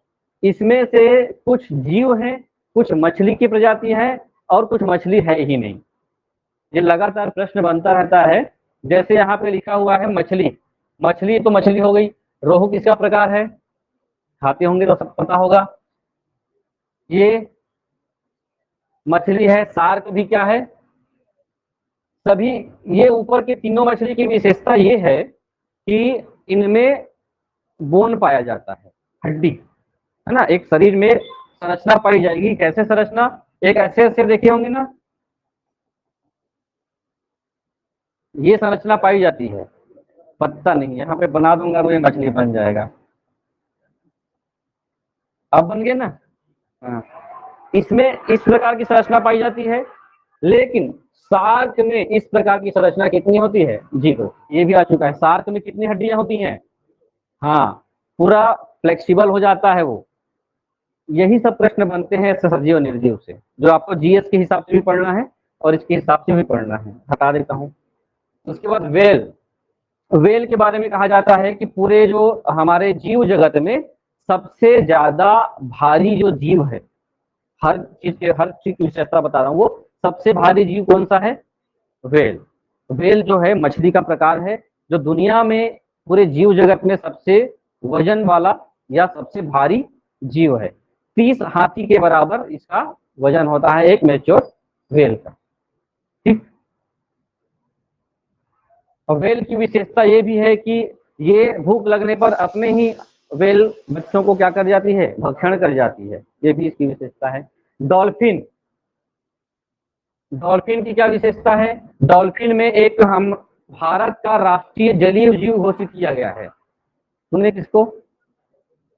इसमें से कुछ जीव हैं, कुछ मछली की प्रजाति है और कुछ मछली है ही नहीं। ये लगातार प्रश्न बनता रहता है। जैसे यहाँ पे लिखा हुआ है मछली, मछली तो मछली हो गई। रोहू किसका प्रकार है? खाते होंगे तो सब पता होगा। ये मछली है। शार्क भी क्या है? सभी। ये ऊपर के तीनों मछली की विशेषता ये है कि इनमें बोन पाया जाता है, हड्डी, है ना। एक शरीर में संरचना पाई जाएगी। कैसे संरचना? एक ऐसे ऐसे देखे होंगे ना, ये संरचना पाई जाती है। पता नहीं, यहाँ पे बना दूंगा तो ये मछली बन जाएगा। अब बन गए ना? हाँ। इसमें इस प्रकार की संरचना पाई जाती है, लेकिन शार्क में इस प्रकार की संरचना कितनी होती है? जीरो। ये भी आ चुका है। शार्क में कितनी हड्डियां होती हैं? हाँ, पूरा फ्लेक्सिबल हो जाता है वो। यही सब प्रश्न बनते हैं सजीव निर्जीव से, जो आपको जीएस के हिसाब से भी पढ़ना है और इसके हिसाब से भी पढ़ना है। हटा देता हूँ। उसके बाद वेल। वेल के बारे में कहा जाता है कि पूरे जो हमारे जीव जगत में सबसे ज्यादा भारी जो जीव है, हर चीज की विशेषता बता रहा हूँ, वो सबसे भारी जीव कौन सा है? वेल। वेल जो है मछली का प्रकार है, जो दुनिया में पूरे जीव जगत में सबसे वजन वाला या सबसे भारी जीव है। 30 हाथी के बराबर इसका वजन होता है एक मैच्योर वेल का। ठीक। और वेल की विशेषता ये भी है कि ये भूख लगने पर अपने ही वेल बच्चों को क्या कर जाती है? भक्षण कर जाती है। ये भी इसकी विशेषता है। डॉल्फिन। डॉल्फिन की क्या विशेषता है? डॉल्फिन में एक हम भारत का राष्ट्रीय जलीय जीव घोषित किया गया है। सुनिए किसको?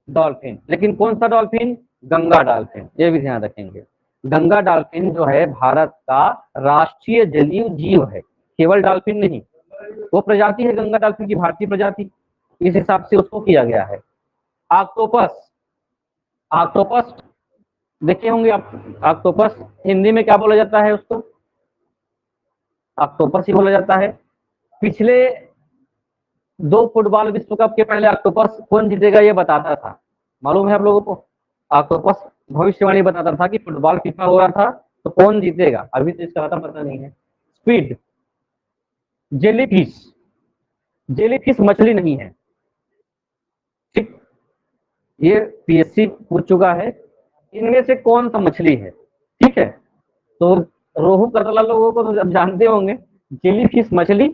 डॉल्फिन। लेकिन कौन सा डॉल्फिन? गंगा डॉल्फिन। ये भी ध्यान रखेंगे। गंगा डॉल्फिन जो है भारत का राष्ट्रीय जलीय जीव है, केवल डॉल्फिन नहीं। वो प्रजाति है गंगा डॉल्फिन की, भारतीय प्रजाति, इस हिसाब से उसको किया गया है। ऑक्टोपस। ऑक्टोपस देखे होंगे आप। ऑक्टोपस हिंदी में क्या बोला जाता है? उसको ऑक्टोपस ही बोला जाता है। पिछले 2 फुटबॉल विश्व कप के पहले ऑक्टोपस कौन जीतेगा ये बताता था, मालूम है आप लोगों को? ऑक्टोपस भविष्यवाणी बताता था कि फुटबॉल फीफा हो रहा था तो कौन जीतेगा। अभी तो इसका पता नहीं है। स्पीड। जेलीफिश। जेलीफिश मछली नहीं है। ठीक। ये पीएससी पूछ चुका है, इनमें से कौन सा मछली है? ठीक है। तो रोहू कतला लोगों को तो जानते होंगे। जेलीफिश मछली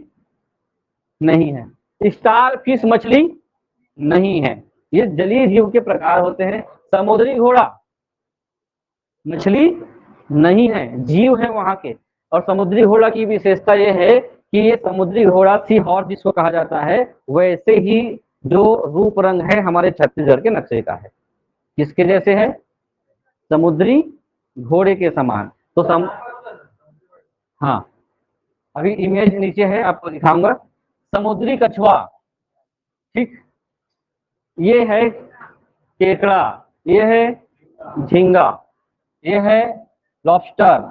नहीं है। स्टार फिश मछली नहीं है। ये जलीय जीव के प्रकार होते हैं। समुद्री घोड़ा मछली नहीं है, जीव है वहां के। और समुद्री घोड़ा की विशेषता ये है कि ये समुद्री घोड़ा सी हॉर्स जिसको कहा जाता है, वैसे ही जो रूप रंग है हमारे छत्तीसगढ़ के नक्शे का है। किसके जैसे है? समुद्री घोड़े के समान। तो हाँ, अभी इमेज नीचे है, आपको दिखाऊंगा। समुद्री कछुआ। ठीक। ये है केकड़ा, ये है झींगा, ये है लॉबस्टर,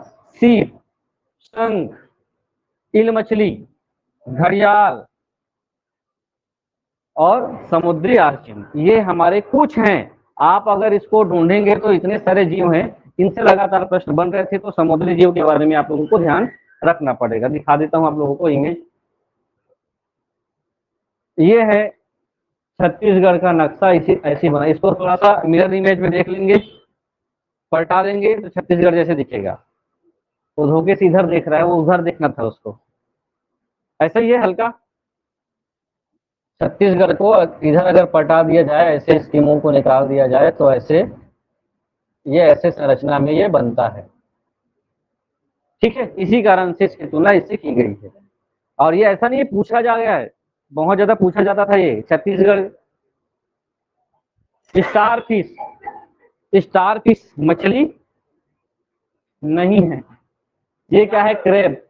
सीप, शंख, इल मछली, घड़ियाल और समुद्री आर्चिन। ये हमारे कुछ हैं। आप अगर इसको ढूंढेंगे तो इतने सारे जीव हैं। इनसे लगातार प्रश्न बन रहे थे, तो समुद्री जीव के बारे में आप लोगों को ध्यान रखना पड़ेगा। दिखा देता हूं आप लोगों को इमेज। ये है छत्तीसगढ़ का नक्शा, इसी ऐसी बना। इसको थोड़ा सा मिरर इमेज में देख लेंगे, पलटा देंगे तो छत्तीसगढ़ जैसे दिखेगा। वो धोखे से इधर देख रहा है, वो उधर देखना था उसको। ऐसा ही है हल्का। छत्तीसगढ़ को इधर अगर पलटा दिया जाए, ऐसे स्कीमों को निकाल दिया जाए, तो ऐसे ये ऐसे संरचना में ये बनता है। ठीक है। इसी कारण से इसकी तुलना इससे की गई है। और ये ऐसा नहीं पूछा जा गया है, बहुत ज्यादा पूछा जाता था ये Chhattisgarh. Star fish. Star fish मछली नहीं है। ये क्या है? क्रेब।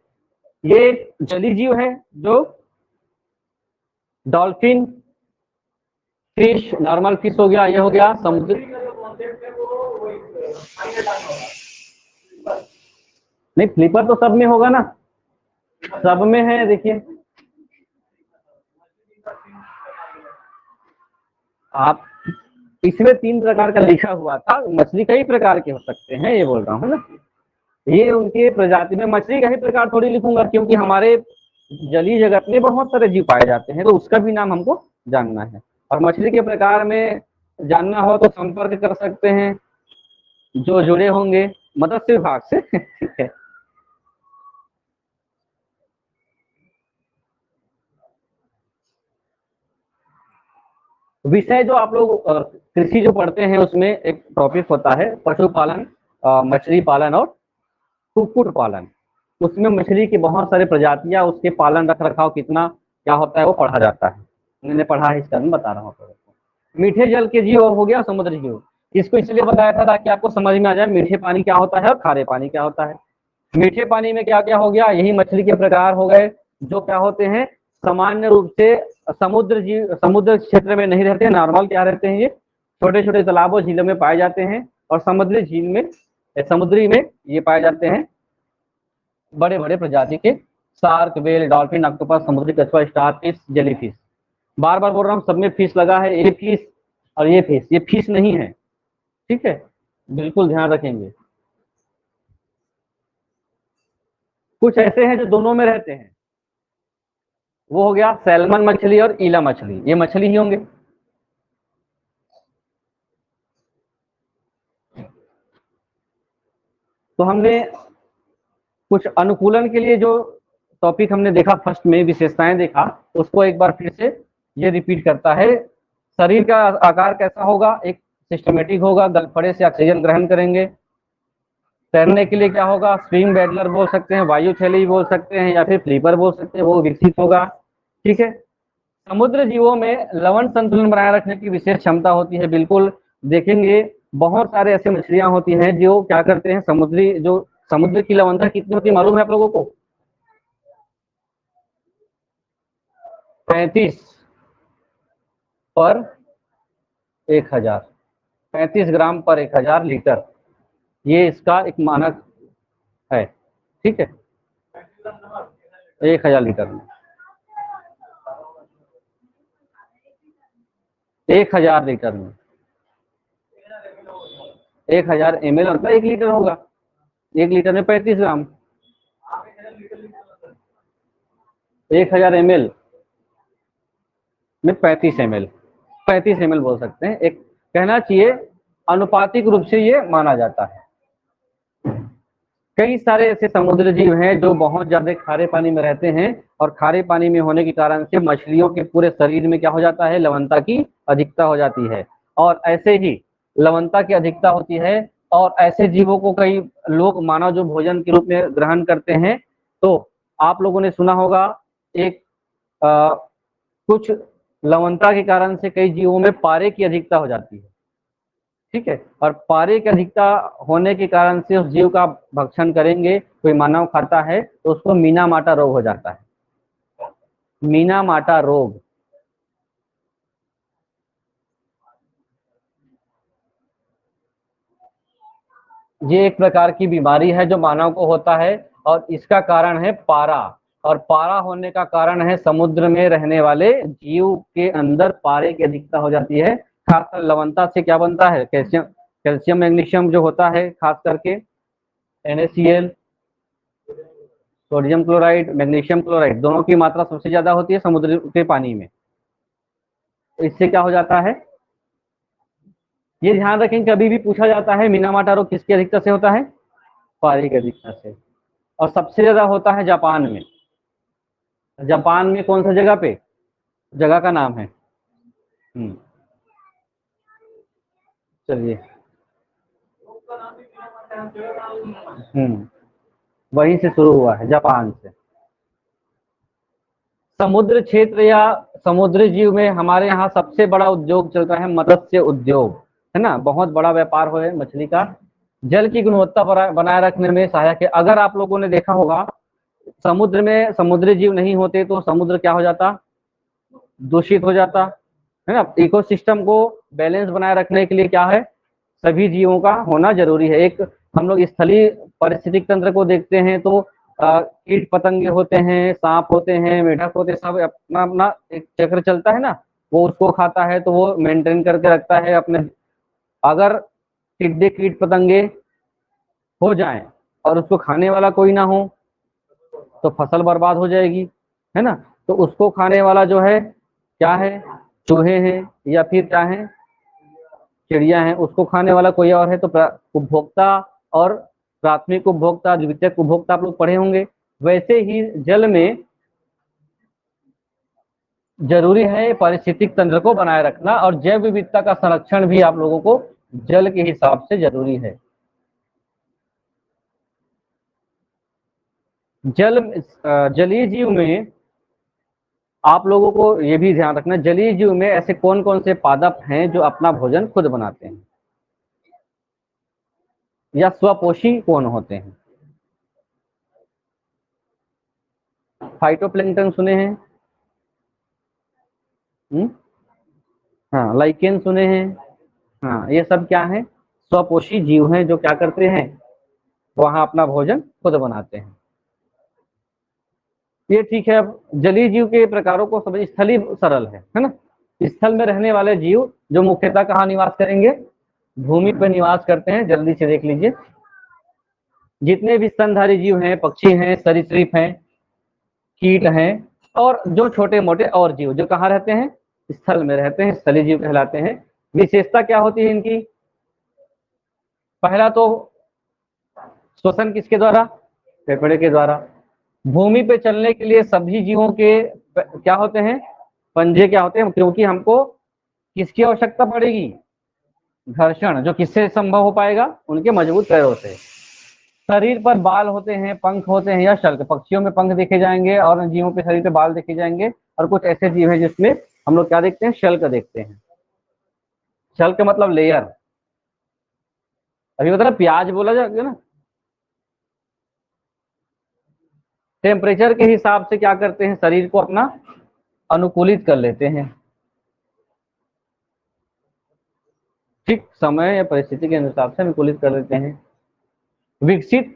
ये जलीय जीव है जो डॉल्फिन, फिश, नॉर्मल फिश हो गया, ये हो गया समुद्र। नहीं, फ्लिपर तो सब में होगा ना, सब में है। देखिए आप, इसमें 3 प्रकार का लिखा हुआ था, मछली कई प्रकार के हो सकते हैं, ये बोल रहा हूँ ना। ये उनके प्रजाति में, मछली का ही प्रकार थोड़ी लिखूंगा, क्योंकि हमारे जलीय जगत में बहुत सारे जीव पाए जाते हैं, तो उसका भी नाम हमको जानना है। और मछली के प्रकार में जानना हो तो संपर्क कर सकते हैं जो जुड़े होंगे मत्स्य विभाग से। ठीक है। विषय जो आप लोग कृषि जो पढ़ते हैं उसमें एक टॉपिक होता है पशुपालन, मछली पालन और कुक्कुट पालन। उसमें मछली की बहुत सारी प्रजातियां, उसके पालन रख रखाव कितना क्या होता है वो पढ़ा जाता है। मैंने पढ़ा है, इसका मैं बता रहा हूँ। मीठे जल के जीव हो गया समुद्र जीव, इसको इसलिए बताया था ताकि आपको समझ में आ जाए मीठे पानी क्या होता है और खारे पानी क्या होता है। मीठे पानी में क्या क्या हो गया, यही मछली के प्रकार हो गए जो क्या होते हैं, सामान्य रूप से समुद्र जीव, समुद्र क्षेत्र में नहीं रहते, नॉर्मल क्या रहते हैं, ये छोटे छोटे तालाबों झीलों में पाए जाते हैं। और समुद्री झील में, समुद्री में ये पाए जाते हैं बड़े बड़े प्रजाति के शार्क, वेल, डॉल्फिन, ऑक्टोपस, समुद्री कछुआ, स्टार फिश, जेली फिश। बार बार बोल रहा हूँ, सब में फिश लगा है, ये फिश और ये फिश, ये फिश नहीं है। ठीक है, बिल्कुल ध्यान रखेंगे। कुछ ऐसे हैं जो दोनों में रहते हैं, वो हो गया सैल्मन मछली और ईला मछली, ये मछली ही होंगे। तो हमने कुछ अनुकूलन के लिए जो टॉपिक हमने देखा फर्स्ट में, विशेषताएं देखा, उसको एक बार फिर से ये रिपीट करता है। शरीर का आकार कैसा होगा, एक सिस्टमेटिक होगा, गलफड़े से ऑक्सीजन ग्रहण करेंगे। तैरने के लिए क्या होगा, स्विंग बैडलर बोल सकते हैं, वायु थैली बोल सकते हैं, या फिर फ्लीपर बोल सकते हैं, वो विकसित होगा। ठीक है। समुद्र जीवों में लवण संतुलन बनाए रखने की विशेष क्षमता होती है, बिल्कुल देखेंगे। बहुत सारे ऐसे मछलियां होती हैं जो क्या करते हैं, समुद्री जो समुद्र की लवणता कितनी होती है मालूम है आप लोगों को? 35 पर 1000, 35 ग्राम पर 1000 लीटर, ये इसका एक मानक है। ठीक है, 1000 लीटर में, 1000 लीटर में 1000 ml मतलब 1 लीटर होगा, 1 लीटर में 35 ग्राम, 1000 ml में 35 ml, 35 ml बोल सकते हैं, एक कहना चाहिए अनुपातिक रूप से ये माना जाता है। कई सारे ऐसे समुद्र जीव हैं जो बहुत ज्यादा खारे पानी में रहते हैं, और खारे पानी में होने के कारण से मछलियों के पूरे शरीर में क्या हो जाता है, लवणता की अधिकता हो जाती है। और ऐसे ही लवणता की अधिकता होती है, और ऐसे जीवों को कई लोग मानव जो भोजन के रूप में ग्रहण करते हैं। तो आप लोगों ने सुना होगा एक कुछ लवणता के कारण से कई जीवों में पारे की अधिकता हो जाती है। ठीक है, और पारे की अधिकता होने के कारण से उस जीव का भक्षण करेंगे, कोई मानव खाता है तो उसको मीना माटा रोग हो जाता है। मीना माटा रोग, ये एक प्रकार की बीमारी है जो मानव को होता है, और इसका कारण है पारा। और पारा होने का कारण है समुद्र में रहने वाले जीव के अंदर पारे की अधिकता हो जाती है। खासकर लवणता से क्या बनता है, कैल्शियम, कैल्शियम मैग्नीशियम जो होता है, खास करके NaCl, sodium chloride, magnesium chloride, दोनों की मात्रा सबसे ज्यादा होती है समुद्र के पानी में। तो इससे क्या हो जाता है, ये ध्यान रखें, कभी भी पूछा जाता है मीनामाटा रोग किसकी अधिकता से होता है, पारे की अधिकता से। और सबसे ज्यादा होता है जापान में। जापान में कौन सा जगह पे, जगह का नाम है, चलिए, वहीं से शुरू हुआ है, जापान से। समुद्र क्षेत्र या समुद्री जीव में हमारे यहाँ सबसे बड़ा उद्योग चलता है मत्स्य उद्योग, है ना, बहुत बड़ा व्यापार हो है मछली का। जल की गुणवत्ता बनाए रखने में सहायक है। अगर आप लोगों ने देखा होगा, समुद्र में समुद्री जीव नहीं होते तो समुद्र क्या हो जाता, दूषित हो जाता है ना। इकोसिस्टम को बैलेंस बनाए रखने के लिए क्या है, सभी जीवों का होना जरूरी है। एक हम लोग स्थलीय पारिस्थितिक तंत्र को देखते हैं तो कीट पतंगे होते हैं, सांप होते हैं, मेढक होते हैं, सब अपना अपना एक चक्र चलता है ना, वो उसको खाता है तो वो मेंटेन करके रखता है अपने। अगर टिड्डे कीट पतंगे हो जाएं और उसको खाने वाला कोई ना हो तो फसल बर्बाद हो जाएगी, है ना। तो उसको खाने वाला जो है क्या है, चूहे हैं या फिर क्या है, चिड़िया हैं। उसको खाने वाला कोई और है तो उपभोक्ता और प्राथमिक उपभोक्ता, द्वितीयक उपभोक्ता आप लोग पढ़े होंगे। वैसे ही जल में जरूरी है पारिस्थितिक तंत्र को बनाए रखना, और जैव विविधता का संरक्षण भी आप लोगों को जल के हिसाब से जरूरी है। जलीय जीव में आप लोगों को ये भी ध्यान रखना, जलीय जीव में ऐसे कौन कौन से पादप हैं जो अपना भोजन खुद बनाते हैं, या स्वपोषी कौन होते हैं। फाइटोप्लैंक्टन सुने हैं? हाँ, लाइकेन सुने हैं? हाँ, ये सब क्या है, स्वपोषी जीव हैं जो क्या करते हैं, वहां अपना भोजन खुद बनाते हैं। ये ठीक है। अब जलीय जीव के प्रकारों को समझ, स्थलीय सरल है ना। स्थल में रहने वाले जीव जो मुख्यतः कहाँ निवास करेंगे, भूमि पर निवास करते हैं। जल्दी से देख लीजिए, जितने भी स्तनधारी जीव हैं, पक्षी हैं, सरीसृप हैं, कीट हैं, और जो छोटे मोटे और जीव जो कहाँ रहते हैं, स्थल में रहते हैं, स्थलीय जीव कहलाते हैं। विशेषता क्या होती है इनकी, पहला तो श्वसन किसके द्वारा, फेफड़े के द्वारा। भूमि पे चलने के लिए सभी जीवों के क्या होते हैं, पंजे क्या होते हैं, क्योंकि हमको किसकी आवश्यकता पड़ेगी, घर्षण, जो किससे संभव हो पाएगा, उनके मजबूत पैरों से। शरीर पर बाल होते हैं, पंख होते हैं या शल्क, पक्षियों में पंख देखे जाएंगे और जीवों पे शरीर पे बाल देखे जाएंगे, और कुछ ऐसे जीव हैं जिसमें हम लोग क्या देखते हैं, शल्क देखते हैं। शल्क मतलब लेयर, अभी बता ना प्याज बोला जाएगा ना। टेम्परेचर के हिसाब से क्या करते हैं, शरीर को अपना अनुकूलित कर लेते हैं, ठीक समय या परिस्थिति के हिसाब से अनुकूलित कर लेते हैं। विकसित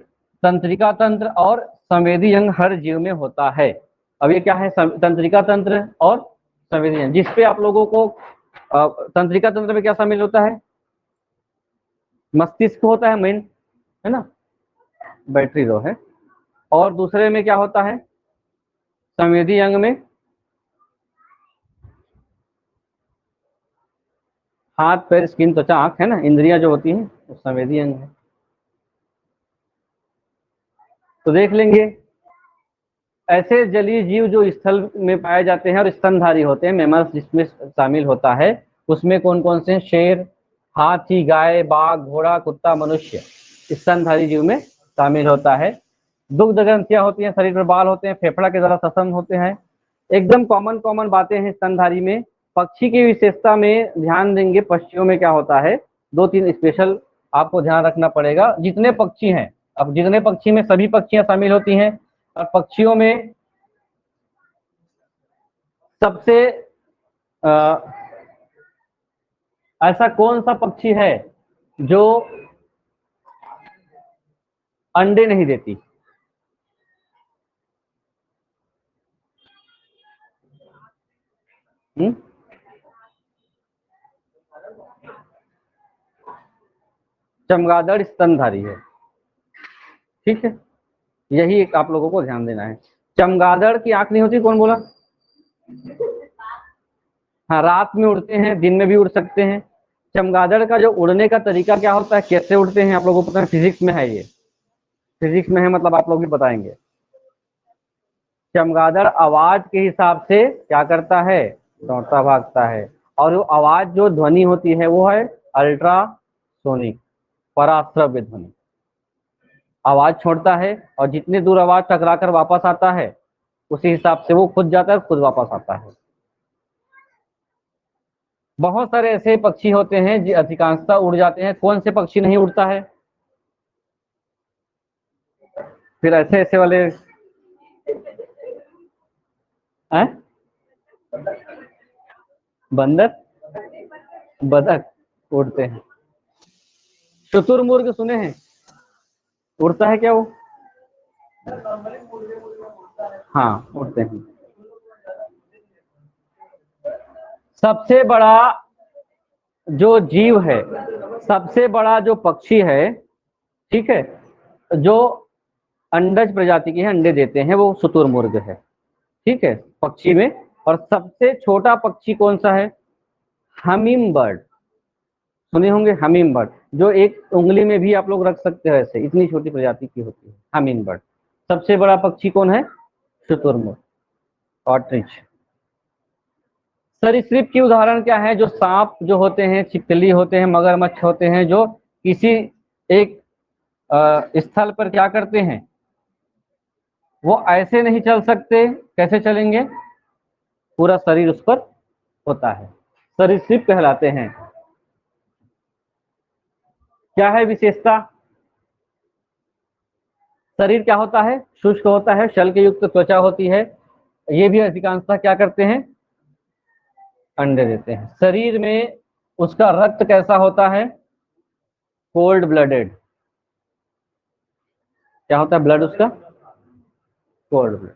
तंत्रिका तंत्र और संवेदी अंग हर जीव में होता है। अब ये क्या है, तंत्रिका तंत्र और संवेदी अंग, जिसपे आप लोगों को तंत्रिका तंत्र में क्या शामिल होता है, मस्तिष्क होता है मेन, है ना, बैटरी रो है। और दूसरे में क्या होता है, संवेदी अंग में हाथ पैर स्किन त्वचा आंख, है ना, इंद्रियां जो होती हैं वो संवेदी अंग है। तो देख लेंगे ऐसे जलीय जीव जो स्थल में पाए जाते हैं और स्तनधारी होते हैं, मैमल्स जिसमें शामिल होता है, उसमें कौन कौन से, शेर, हाथी, गाय, बाघ, घोड़ा, कुत्ता, मनुष्य स्तनधारी जीव में शामिल होता है। दुग्ध ग्रंथियां होती हैं, शरीर पर बाल होते हैं, फेफड़ा के द्वारा श्वसन होते हैं। एकदम कॉमन कॉमन बातें हैं स्तनधारी में। पक्षी की विशेषता में ध्यान देंगे, पक्षियों में क्या होता है, दो तीन स्पेशल आपको ध्यान रखना पड़ेगा। जितने पक्षी हैं, अब जितने पक्षी में सभी पक्षियां शामिल होती हैं, और पक्षियों में सबसे ऐसा कौन सा पक्षी है जो अंडे नहीं देती, चमगादड़ स्तनधारी है, ठीक है। यही एक आप लोगों को ध्यान देना है। चमगादड़ की आंख नहीं होती, कौन बोला, हाँ, रात में उड़ते हैं, दिन में भी उड़ सकते हैं। चमगादड़ का जो उड़ने का तरीका क्या होता है, कैसे उड़ते हैं, आप लोगों को पता है, फिजिक्स में है, ये फिजिक्स में है, मतलब आप लोग भी बताएंगे। चमगादड़ आवाज के हिसाब से क्या करता है, दौड़ता भागता है, और वो आवाज जो ध्वनि होती है वो है अल्ट्रासोनिक, पराश्रव्य ध्वनि। आवाज छोड़ता है और जितने दूर आवाज टकरा कर वापस आता है उसी हिसाब से वो खुद जाता है, खुद वापस आता है। बहुत सारे ऐसे पक्षी होते हैं जो अधिकांशतः उड़ जाते हैं, कौन से पक्षी नहीं उड़ता है, फिर ऐसे ऐसे वाले हैं, बंदर, बतख उड़ते हैं। शुतुरमुर्ग सुने हैं, उड़ता है क्या वो? हाँ उड़ते हैं। सबसे बड़ा जो जीव है, सबसे बड़ा जो पक्षी है, ठीक है, जो अंडज प्रजाति के हैं, अंडे देते हैं, वो शुतुरमुर्ग है, ठीक है, पक्षी में। और सबसे छोटा पक्षी कौन सा है? Humming bird. सुने होंगे हमिंग बर्ड, जो एक उंगली में भी आप लोग रख सकते हो, ऐसे इतनी छोटी प्रजाति की होती है हमिंग बर्ड। सबसे बड़ा पक्षी कौन है? शुतुरमुर्ग, ऑस्ट्रिच। सरीसृप की उदाहरण क्या है? जो सांप जो होते हैं, छिपकली होते हैं, मगरमच्छ होते हैं, जो किसी एक स्थल पर क्या करते हैं, वो ऐसे नहीं चल सकते, कैसे चलेंगे? पूरा शरीर उस पर होता है, सरीसृप कहलाते हैं। क्या है विशेषता? शरीर क्या होता है? शुष्क होता है, शल्क युक्त त्वचा होती है। ये भी अधिकांशतः क्या करते हैं? अंडे देते हैं। शरीर में उसका रक्त कैसा होता है? Cold blooded. क्या होता है ब्लड उसका? Cold blood.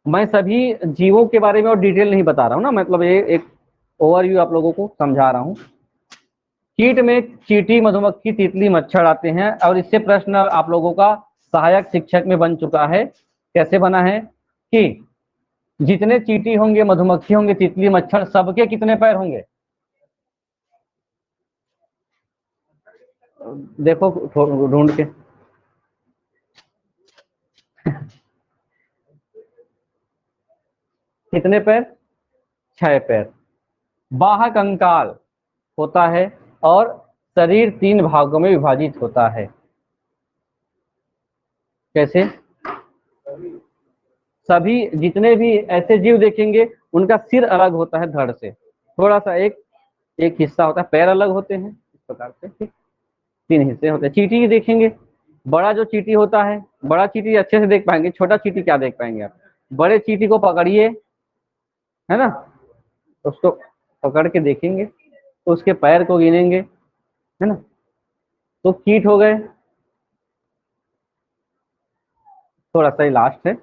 मैं सभी जीवों के बारे में और डिटेल नहीं बता रहा हूँ ना, मतलब ये एक ओवरव्यू आप लोगों को समझा रहा हूँ। कीट में चींटी, मधुमक्खी, तितली, मच्छर आते हैं। और इससे प्रश्न आप लोगों का सहायक शिक्षक में बन चुका है। कैसे बना है कि जितने चींटी होंगे, मधुमक्खी होंगे, तितली, मच्छर, सबके कितने पैर होंगे? देखो ढूंढ के। कितने पैर? 6 पैर। बाह्य कंकाल होता है और शरीर 3 भागों में विभाजित होता है। कैसे? सभी जितने भी ऐसे जीव देखेंगे, उनका सिर अलग होता है धड़ से, थोड़ा सा एक एक हिस्सा होता है, पैर अलग होते हैं, इस प्रकार से, ठीक। 3 हिस्से होते हैं। चींटी की देखेंगे, बड़ा जो चींटी होता है, बड़ा चींटी अच्छे से देख पाएंगे, छोटा चींटी क्या देख पाएंगे आप? बड़े चींटी को पकड़िए, है ना, उसको पकड़ के देखेंगे तो उसके पैर को गिनेंगे, है ना, तो कीट हो गए। थोड़ा सा लास्ट है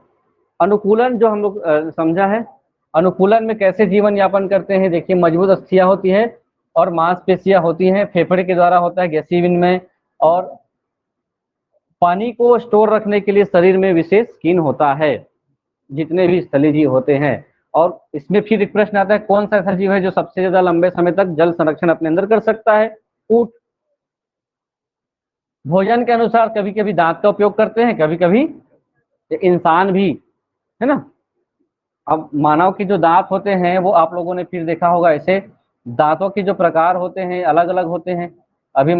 अनुकूलन, जो हम लोग समझा है। अनुकूलन में कैसे जीवन यापन करते हैं? देखिए, मजबूत अस्थियां होती है और मांसपेशियां होती हैं, फेफड़े के द्वारा होता है गैसीय विनिमय, और पानी को स्टोर रखने के लिए शरीर में विशेष स्किन होता है, जितने भी स्थलीय जीव होते हैं। और इसमें फिर एक प्रश्न आता है, कौन सा ऐसा जीव है जो सबसे ज्यादा लंबे समय तक जल संरक्षण अपने अंदर कर सकता है? ऊंट। भोजन के अनुसार कभी कभी दांत का उपयोग करते हैं, कभी कभी इंसान भी, है ना। अब मानव की जो दांत होते हैं, वो आप लोगों ने फिर देखा होगा, ऐसे दांतों के जो प्रकार होते हैं अलग अलग होते हैं। अभी